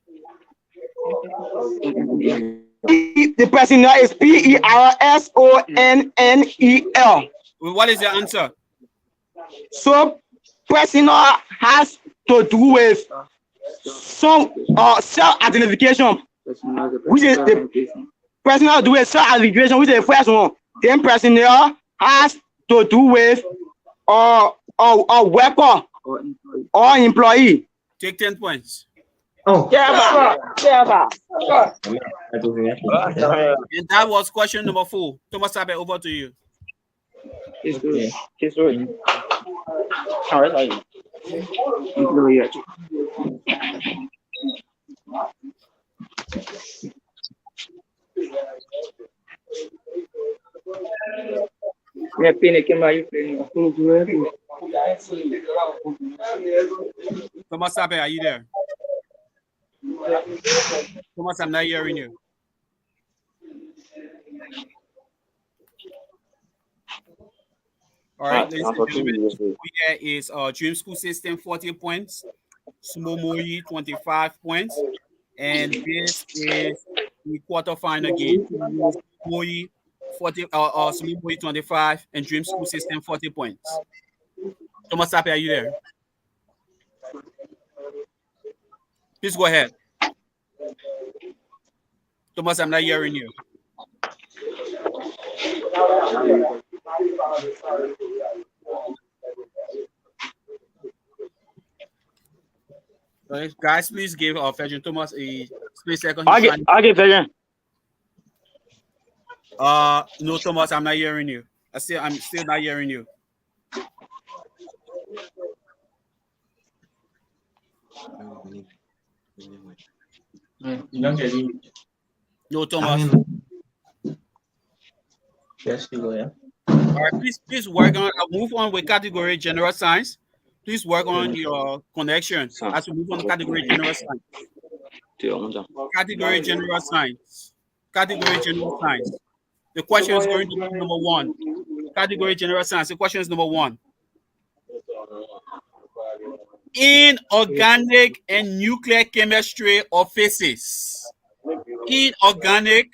The personnel is P-E-R-S-O-N-N-E-L. What is the answer? So personal has to do with some self-identification, which is the personal do with self-identification, which is the first one. Then personnel has to do with worker or employee. Take 10 points. Oh, yeah. And that was question number 4. Thomas Abe, over to you. Okay. Thomas Abe, are you there? Thomas, I'm not hearing you. All right, ladies and gentlemen, here is Dream School System 40 points, Sumo Moye 25 points, and this is the quarterfinal game. Moye 40, Sumo Moye 25, and Dream School System 40 points. Thomas Ape, are you there? Please go ahead. Thomas, I'm not hearing you. Guys, please give Virgin Thomas a split second. I get Virgin. No, Thomas, I'm not hearing you. I'm still not hearing you. No, Thomas. Yes, you go, yeah. All right, please work on. I'll move on with category general science. Please work on your connection as we move on to category general science. Category general science. Category general science. The question is going to be number 1. Category general science. The question is number 1. Inorganic and nuclear chemistry of physics. Inorganic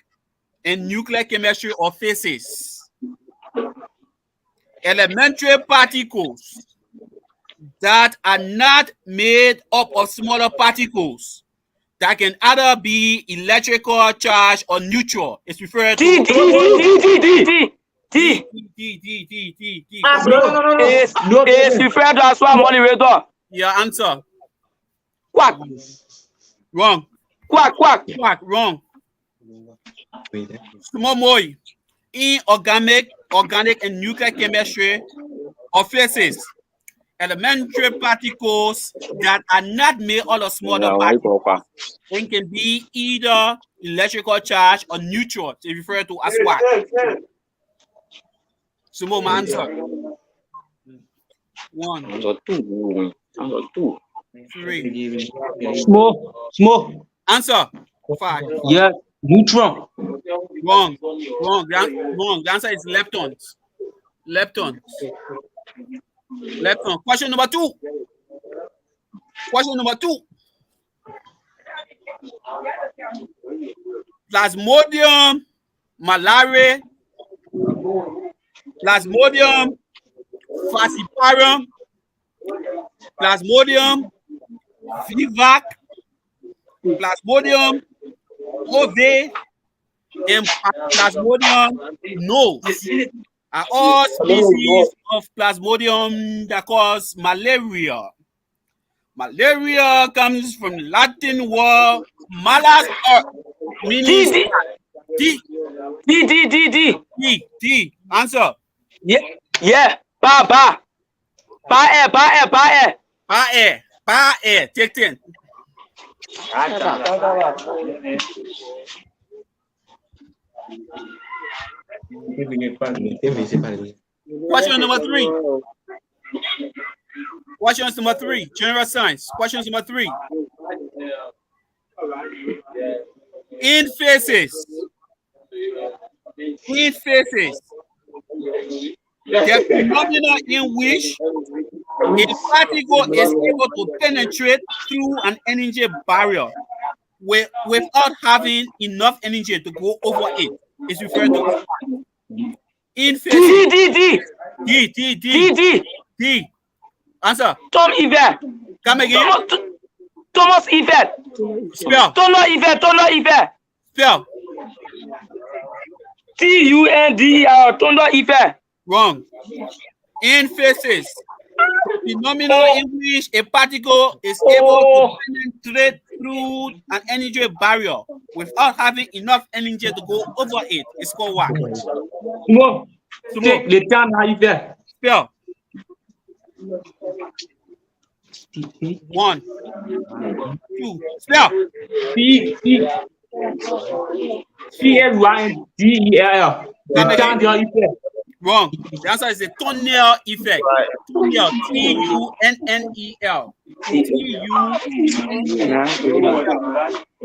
and nuclear chemistry of physics. Elementary particles that are not made up of smaller particles that can either be electrical charge or neutral. It's referred to It's referred to as one moderator. Your answer. Quack. Wrong. Quack. Wrong. Sumo Moye. Inorganic, organic, and nuclear chemistry of physics. Elementary particles that are not made out of smaller particles. They can be either electrical charge or neutral. It's referred to as what? Sumo, my answer. 1, 2, 3. Small. Answer. 5. Yeah, neutron. Wrong. The answer is leptons. Lepton. Question number 2. Plasmodium malariae, Plasmodium falciparum, Plasmodium vivac, Plasmodium ovale, and Plasmodium novus are all species of Plasmodium that cause malaria. Malaria comes from Latin word malus, meaning D. Answer. Yeah. Ba. Take 10. Question number 3. Questions number 3. General science. Questions number 3. In phases. The phenomenon in which a particle is able to penetrate through an energy barrier without having enough energy to go over it is referred to as in phases. D. Answer. Tom Yvette. Come again. Thomas Yvette. Spell. Tono Yvette. Spell. TUNDER. Tono Yvette. Wrong. In phases. Phenomenon in which a particle is able to penetrate through an energy barrier without having enough energy to go over it is called what? Sumo. Le temps arrivé. Spell. 1, 2. Spell. CLYNDEL. Le temps arrivé. Wrong. The answer is the tunnel effect. Tunnel.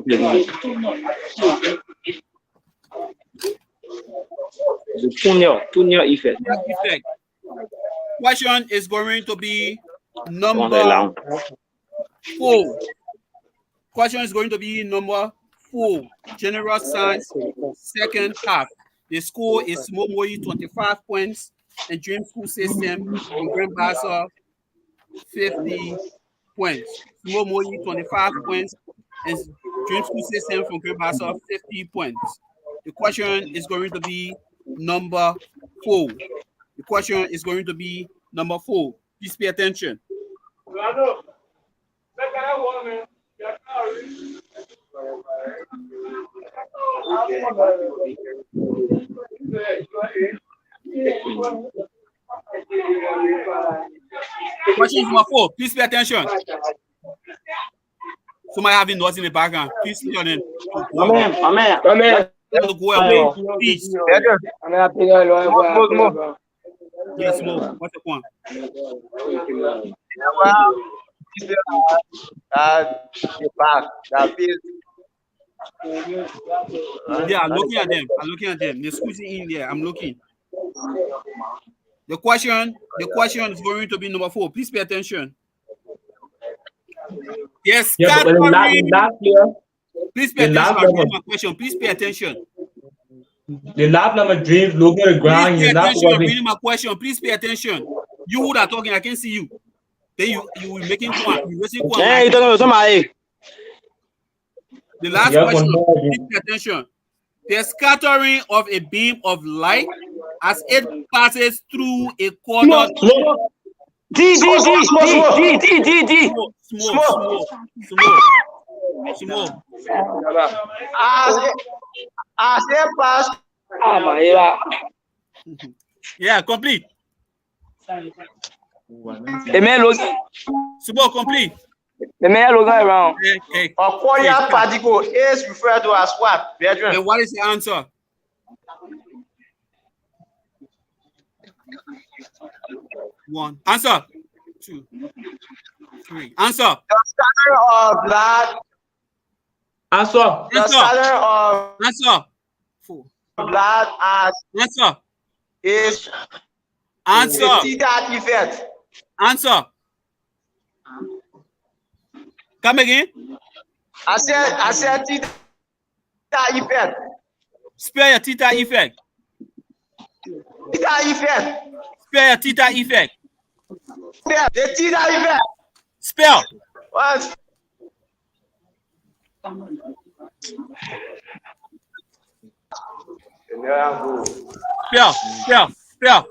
The tunnel effect. Question is going to be number 4. Question is going to be number 4. General science, second half. The score is Sumo Moye 25 points and Dream School System from Bassa 50 points. Sumo Moye 25 points and Dream School System from Bassa 50 points. The question is going to be number 4. The question is going to be number 4. Please pay attention. Question number 4. Please pay attention. Somebody having noise in the background. Please pay attention. Amen. To go away. Please. Yes, move. What's the point? Yeah, I'm looking at them. They're squeezing in there. I'm looking. The question is going to be number 4. Please pay attention. Yes, please pay attention. I'm reading my question. Please pay attention. The lab number Dreams looking at the ground. Please pay attention. I'm reading my question. Please pay attention. You who are talking, I can see you. Then you will making one. You wasting one. Hey, you talking to somebody? The last question. Please pay attention. The scattering of a beam of light as it passes through a corner. Small. As it pass. Yeah, complete. Small, complete. The man looking around. A corner particle is referred to as what? And what is the answer? One. Answer. 2, 3. Answer. The scattering of blood. Answer. The scattering of Answer. 4. blood as Answer. is Answer. that effect. Answer. Come again. I said theta effect. Spare your theta effect. Theta effect. Spare your theta effect. The theta effect. Spell. What? Spell.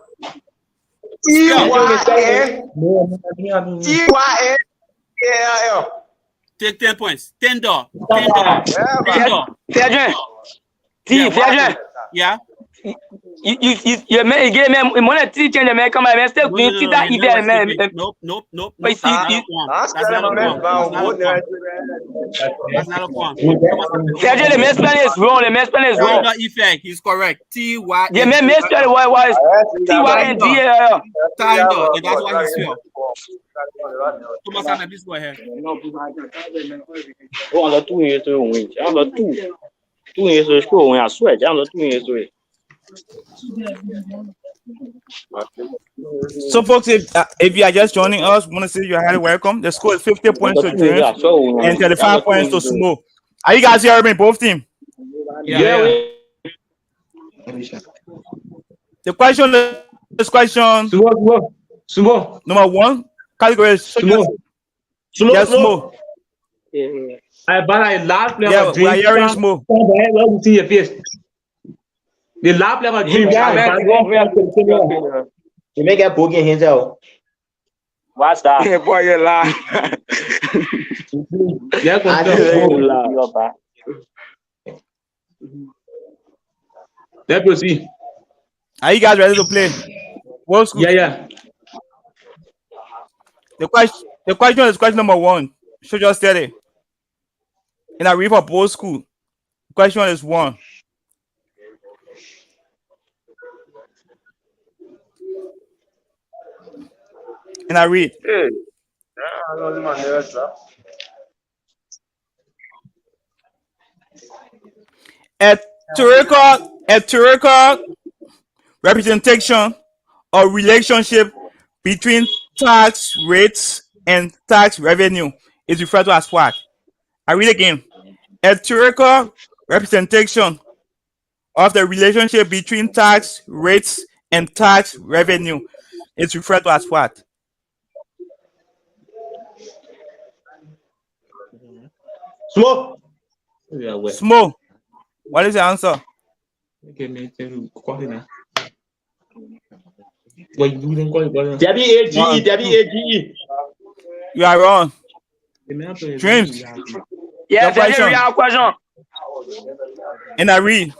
T-Y-A T-A-L-L. Take 10 points. $10. $10. Sergeant. Sergeant. Yeah. You gave me money to change the man come and still doing that event man. Nope. But That's not a point. Sergeant, the main spelling is wrong. The main spelling is wrong. Effect. He's correct. T-Y. The main spelling was T-Y-N-D-A-L. Tandor. And that's why he's here. Thomas, please go ahead. Oh, on the 2 years to win. On the 2 years to school when I swear. On the 2 years to win. So, folks, if you are just joining us, we want to say you're highly welcome. The score is 50 points to Drims and 35 points to Sumo. Are you guys hearing me, both teams? Yeah. The question is Sumo. number 1. Category is Sumo. Yes, Sumo. I buy a last player Yeah, of we are Drims. hearing Sumo. Let me see your face. The last player of Drims. You make a boogie himself. What's that? Yeah, boy, you lie. Let's proceed. Are you guys ready to play? What school? Yeah. The question is question number 1. Show just steady. And I read for both school. Question is 1. And I read. A theoretical representation or relationship between tax rates and tax revenue is referred to as what? I read again. A theoretical representation of the relationship between tax rates and tax revenue is referred to as what? Smoke. Small. What is the answer? W-A-G-E. You are wrong. Drims. Yeah, question. we have a question. And I read.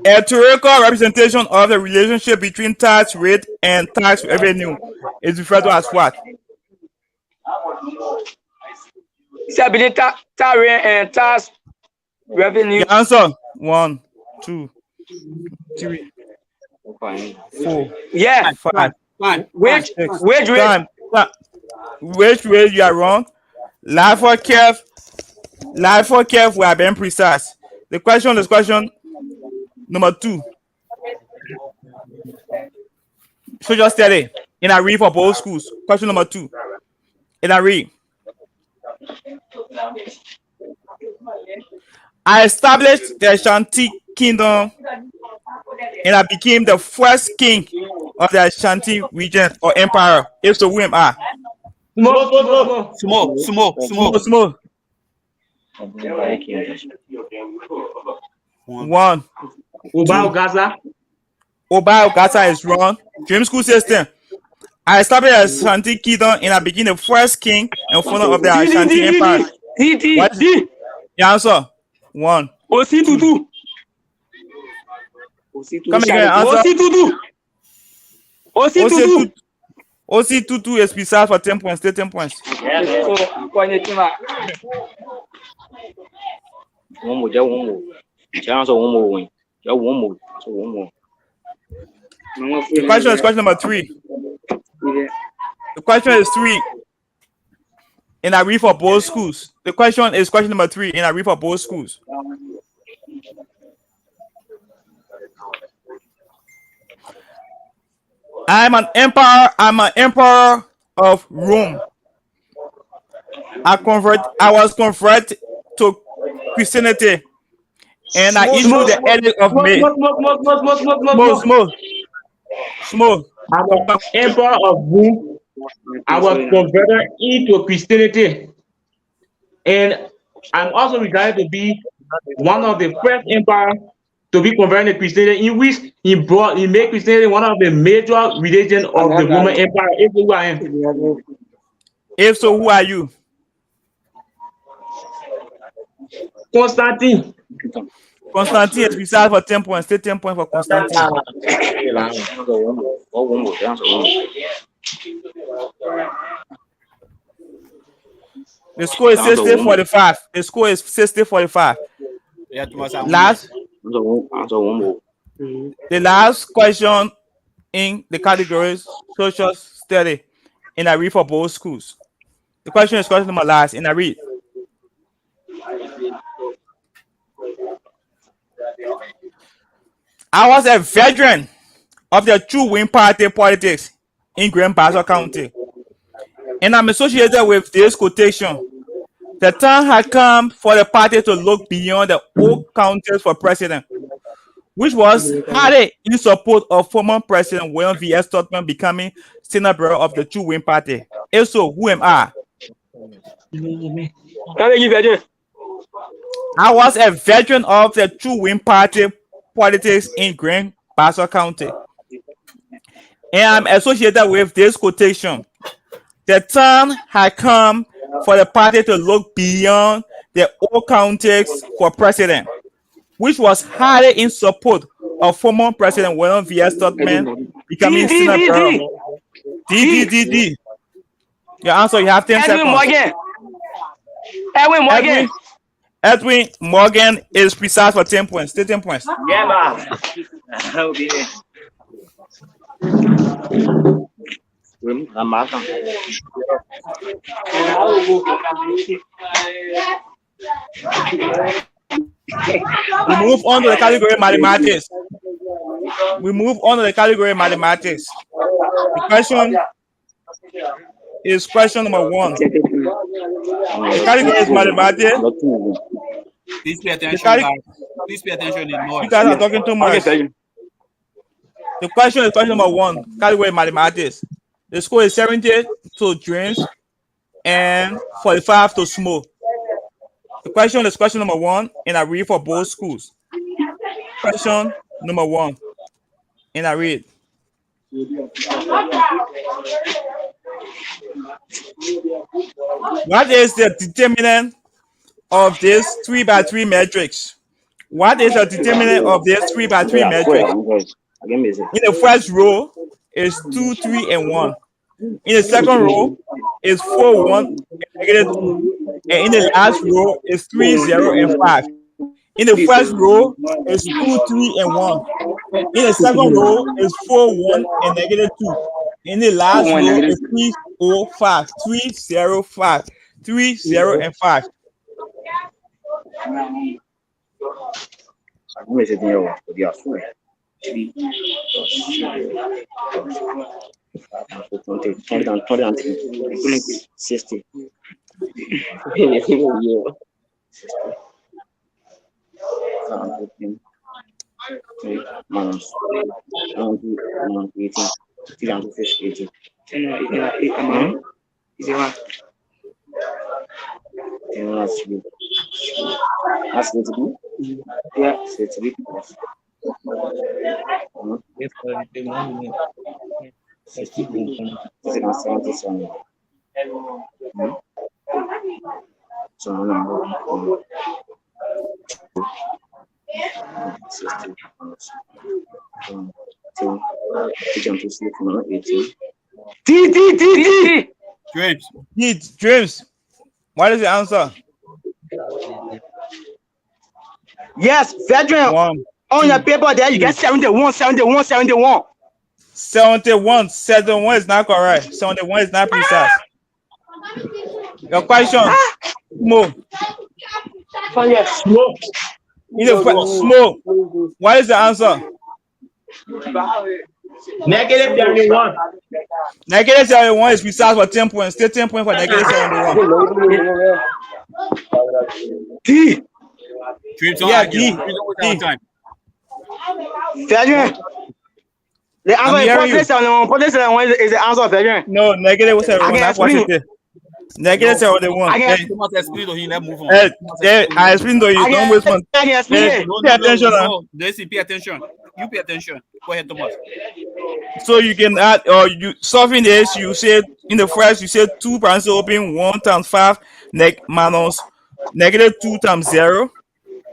A theoretical representation of the relationship between tax rate and tax revenue is referred to as what? Between tax rate and tax revenue. The answer. 1, 2, 3, 4. Yeah. 5. Which rate? Which rate you are wrong? Life for Kev, we are being precise. The question is question number 2. So just steady. And I read for both schools. Question number 2. And I read. I established the Ashanti kingdom and I became the first king of the Ashanti region or empire. If so, who am I? Small. 1. Oba Gaza is wrong. Dream school system. I established the Ashanti kingdom and I became the first king and founder of the Ashanti empire. What is the answer? 1. OC22. Come again, answer. OC22 is precise for 10 points. 10 points. One more. The question is question number 3. The question is 3. And I read for both schools. The question is question number 3. And I read for both schools. I'm an emperor of Rome. I was converted to Christianity. And I issued the edict of May. Small. I'm an emperor of Rome. I was converted into Christianity. And I'm also regarded to be one of the first empires to be converted to Christianity, in which he made Christianity one of the major religions of the Roman Empire. If so, who are you? Constantine. Constantine is precise for 10 points. Stay 10 points for Constantine. The score is 60-45. The score is 60-45. The last question in the categories social study, and I read for both schools. The question is question number last, and I read. I was a veteran of the true wing party politics in Bassa County, and I'm associated with this quotation. The time had come for the party to look beyond the old counties for president, which was highly in support of former President William V.S. Tubman becoming senator of the true wing party. If so, who am I? I was a veteran of the true wing party politics in Bassa County, and I'm associated with this quotation. The time had come for the party to look beyond the old counties for president, which was highly in support of former President William V.S. Tubman becoming senator. D. Your answer, you have 10 seconds. Edwin Morgan is precise for 10 points. Stay 10 points. Yeah, man. We move on to the category mathematics. The question is question number 1. The category is mathematics. Please pay attention, guys. Please pay attention in noise. You guys are talking too much. The question is question number 1. Category mathematics. The score is 70 to Drims and 45 to Sumo. The question is question number 1, and I read for both schools. Question number 1, and I read. What is the determinant of this 3x3 matrix? What is the determinant of this 3x3 matrix? In the first row is 2, 3, and 1. In the second row is 4, 1, and -2. And in the last row is 3, 0, and 5. In the first row is 2, 3, and 1. In the second row is 4, 1, and -2. In the last row is 3, 0, 5. 3, 0, 5. 3, 0, and 5. Drims. What is the answer? Yes, veteran. On your paper there, you get 71. 71 is not correct. 71 is not precise. Your question. Smoke. Smoke. What is the answer? -71. -71 is precise for 10 points. Still 10 points for -71. D. Yeah, D. Veteran. The answer is 71 is the answer, veteran. No, -71 not positive. Negative 71. I can. Thomas explain to him. Let's move on. I explain to you. I Don't waste one. can explain it. Pay attention. Listen, pay attention. You pay attention. Go ahead, Thomas. So you can add, or you solving this. You said in the first, you said 2 parentheses open 1 times 5 minus negative 2 times 0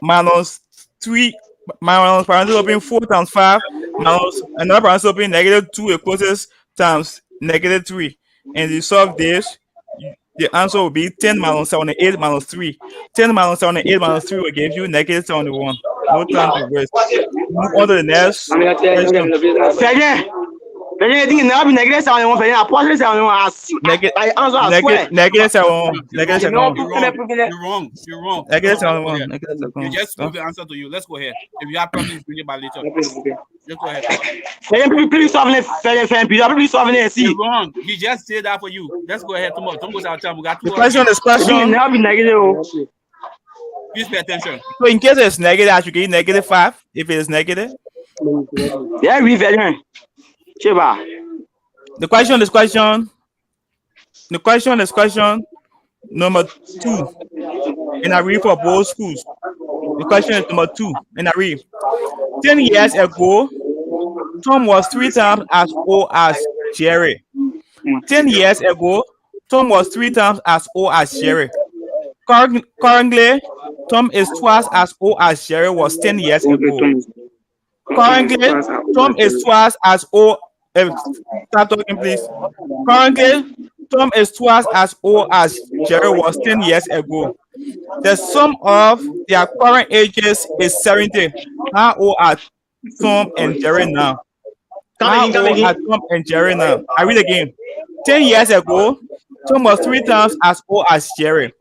minus 3 minus parentheses open 4 times 5 minus another parentheses open negative 2 equals times negative 3, and you solve this. The answer will be 10 minus 78 minus 3. 10 minus 78 minus 3 will give you negative 71. No time to waste. Move on to the next question. Negative 71. Positive 71. I answer as square. Negative 71. Negative 71. You're wrong. Negative 71. You just put the answer to you. Let's go ahead. If you have problems, bring it back later. Just go ahead. Please solve it. Please solve it. See. You're wrong. He just said that for you. Let's go ahead. Tomorrow. Don't waste our time. We got 2 The question is question. Now be negative. Please pay attention. So in case it's negative, I should get negative 5. If it is negative. Yeah, we very. Chiba. The question is question. The question is question number 2. And I read for both schools. The question is number 2. And I read. 10 years ago, Tom was 3 times as old as Jerry. 10 years ago, Tom was 3 times as old as Jerry. Currently, Tom is twice as old as Jerry was 10 years ago. Currently, Tom is twice as old. Start talking, please. Currently, Tom is twice as old as Jerry was 10 years ago. The sum of their current ages is 70. How old are Tom and Jerry now? How old are Tom and Jerry now? I read again. 10 years ago, Tom was 3 times as old as Jerry.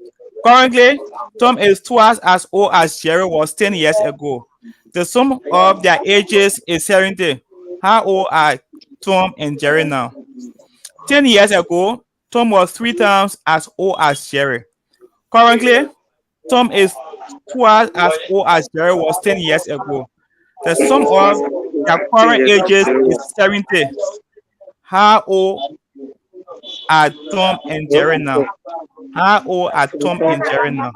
Currently, Tom is twice as old as Jerry was 10 years ago. The sum of their ages is 70. How old are Tom and Jerry now? 10 years ago, Tom was 3 times as old as Jerry. Currently, Tom is twice as old as Jerry was 10 years ago. The sum of their current ages is 70. How old are Tom and Jerry now? How old are Tom and Jerry now?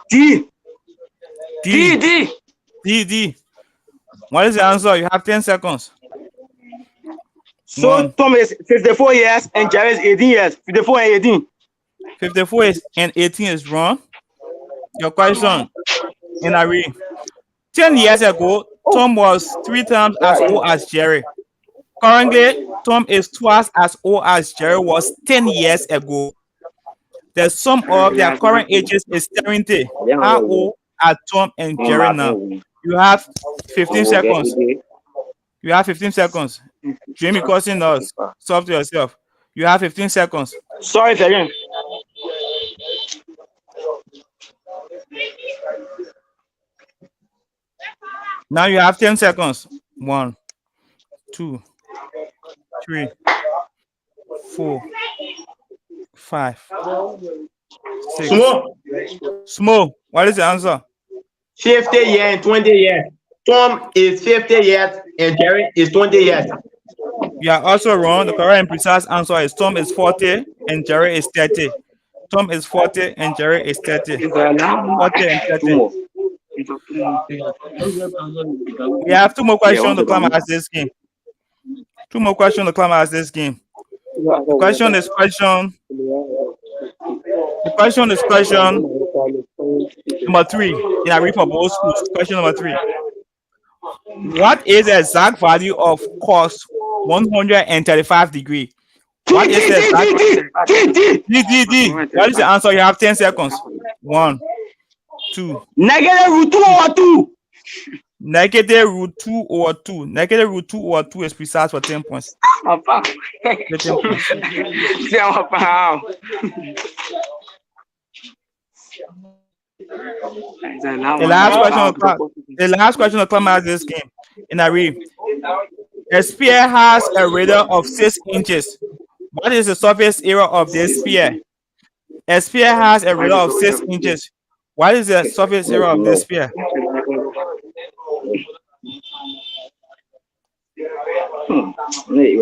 D. What is the answer? You have 10 seconds. So Tom is 54 years and Jerry is 18 years. 54 and 18. 54 and 18 is wrong. Your question, and I read. 10 years ago, Tom was 3 times as old as Jerry. Currently, Tom is twice as old as Jerry was 10 years ago. The sum of their current ages is 70. How old are Tom and Jerry now? You have 15 seconds. You have 15 seconds. Jamie causing us. Solve to yourself. You have 15 seconds. Sorry, again. Now you have 10 seconds. 1, 2, 3, 4, 5, 6. Small. What is the answer? 50 years and 20 years. Tom is 50 years and Jerry is 20 years. You are also wrong. The correct and precise answer is Tom is 40 and Jerry is 30. Tom is 40 and Jerry is 30. 40 and 30. We have 2 more questions to climax this game. 2 more questions to climax this game. The question is question. The question is question number 3. In a read for both schools. Question number 3. What is the exact value of cos 135 degree? What is the exact D. What is the answer? You have 10 seconds. 1, 2. Negative root 2 over 2. Negative root 2 over 2. Negative root 2 over 2 is precise for 10 points. 10 points. The last question of class this game. And I read, a sphere has a radius of 6 inches. What is the surface area of this sphere? A sphere has a radius of 6 inches. What is the surface area of this sphere? D.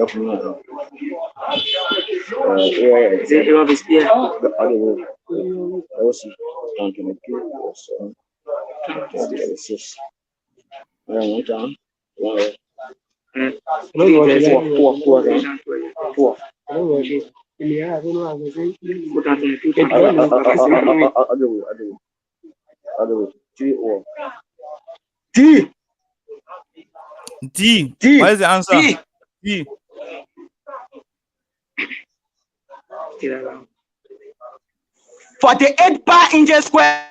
What is the answer? D. For the 8 per inch square.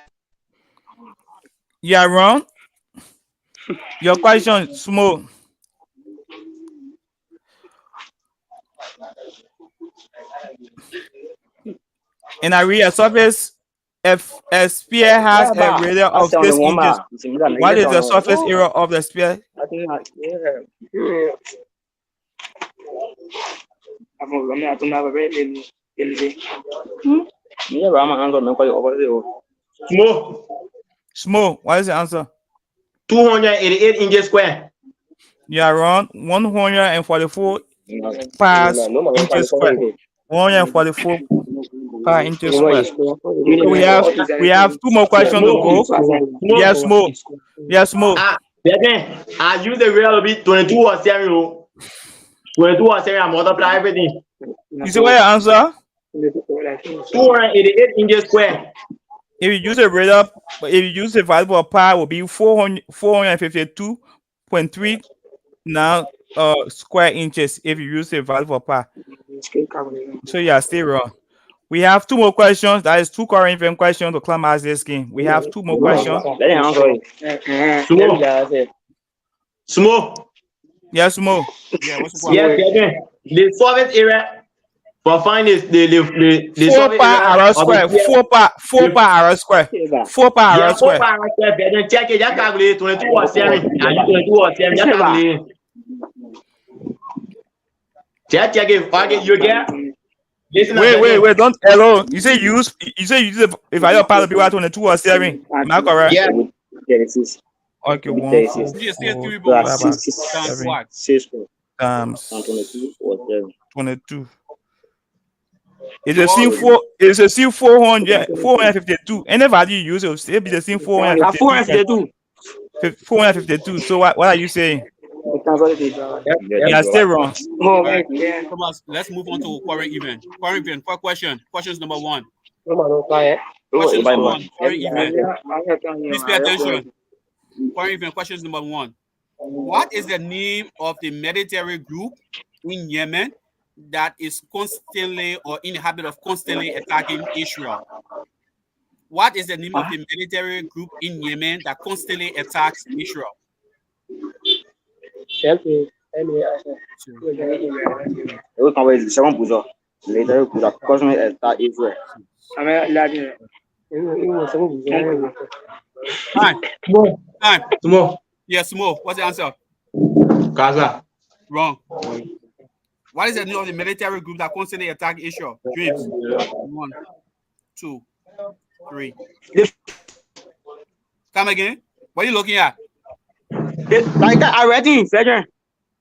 You are wrong. Your question, small. And I read a surface. If a sphere has a radius of 6 inches, what is the surface area of the sphere? Small. What is the answer? 288 inches square. You are wrong. 144 per inches square. 144 per inches square. So we have 2 more questions to go. Yes, more. Yes, more. I use the real be 22 or 7. 22 or 7, I multiply everything. You see what your answer? 288 inches square. If you use a radar, if you use a value of pi, will be 452.3 now square inches if you use a value of pi. So you are still wrong. We have 2 more questions. That is 2 current event questions to climax this game. We have 2 more questions. Sumo. Yes, Sumo. Yes, the surface area for finding the 4 pi r square. 4 pi r square. 4 pi r square. 4 pi r square. Then check it. Just calculate 22 or 7. 22 or 7. Just calculate. Check it. You get. Wait, don't hello. You say use if I apply to be 22 or 7. Am I correct? Yeah. Okay, 1 times 22. It's the same 4. It's the same 452. Any value you use, it will still be the same 452. 452. So what are you saying? You are still wrong. Thomas, let's move on to current event. Current event. For questions number 1. Questions number 1. Current event. Please pay attention. Current event. Questions number 1. What is the name of the military group in Yemen that is constantly or in the habit of constantly attacking Israel? What is the name of the military group in Yemen that constantly attacks Israel? Time. Yes, Mo. What's the answer? Gaza. Wrong. What is the name of the military group that constantly attack Israel? Drims. 1, 2, 3. Come again. What are you looking at? Like that already, Federer.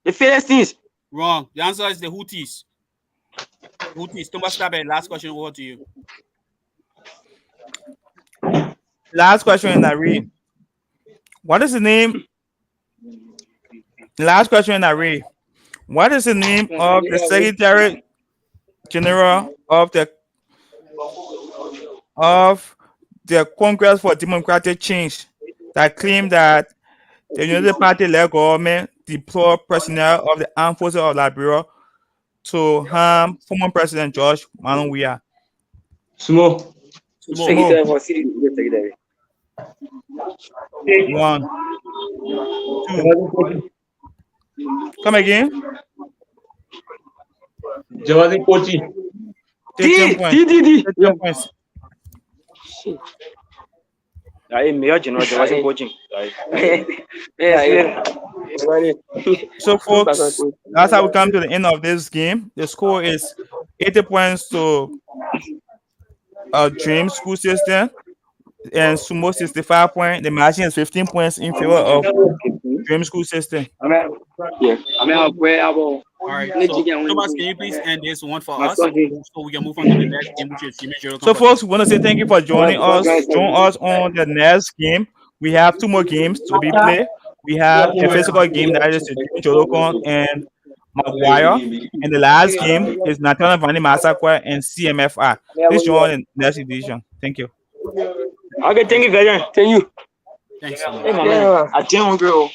The Philistines. Wrong. The answer is the Houthis. Thomas Tabe, last question over to you. Last question in that read. What is the name? Last question in that read. What is the name of the Secretary General of the Congress for Democratic Change that claimed that the United Party-led government deployed personnel of the Armed Forces of Liberia to harm former President George Weah? Sumo. 1, 2. Come again. Jawazin Kochi. 13 points. 13 points. Aí, melhor de nós, vai ser coaching. So, folks, that's how we come to the end of this game. The score is 80 points to Dream School System and Sumo 65 points. The margin is 15 points in favor of Dream School System. All right. So, Thomas, can you please end this one for us so we can move on to the next game, which is female. So, folks, we want to say thank you for joining us. Join us on the next game. We have 2 more games to be played. We have a physical game that is Jolokon and Maguire. And the last game is Nathaniel Valley Massacre and CMFR. Please join in the next edition. Thank you. Okay, thank you, Veteran. Thank you. Thanks. Hey, my man. I didn't go.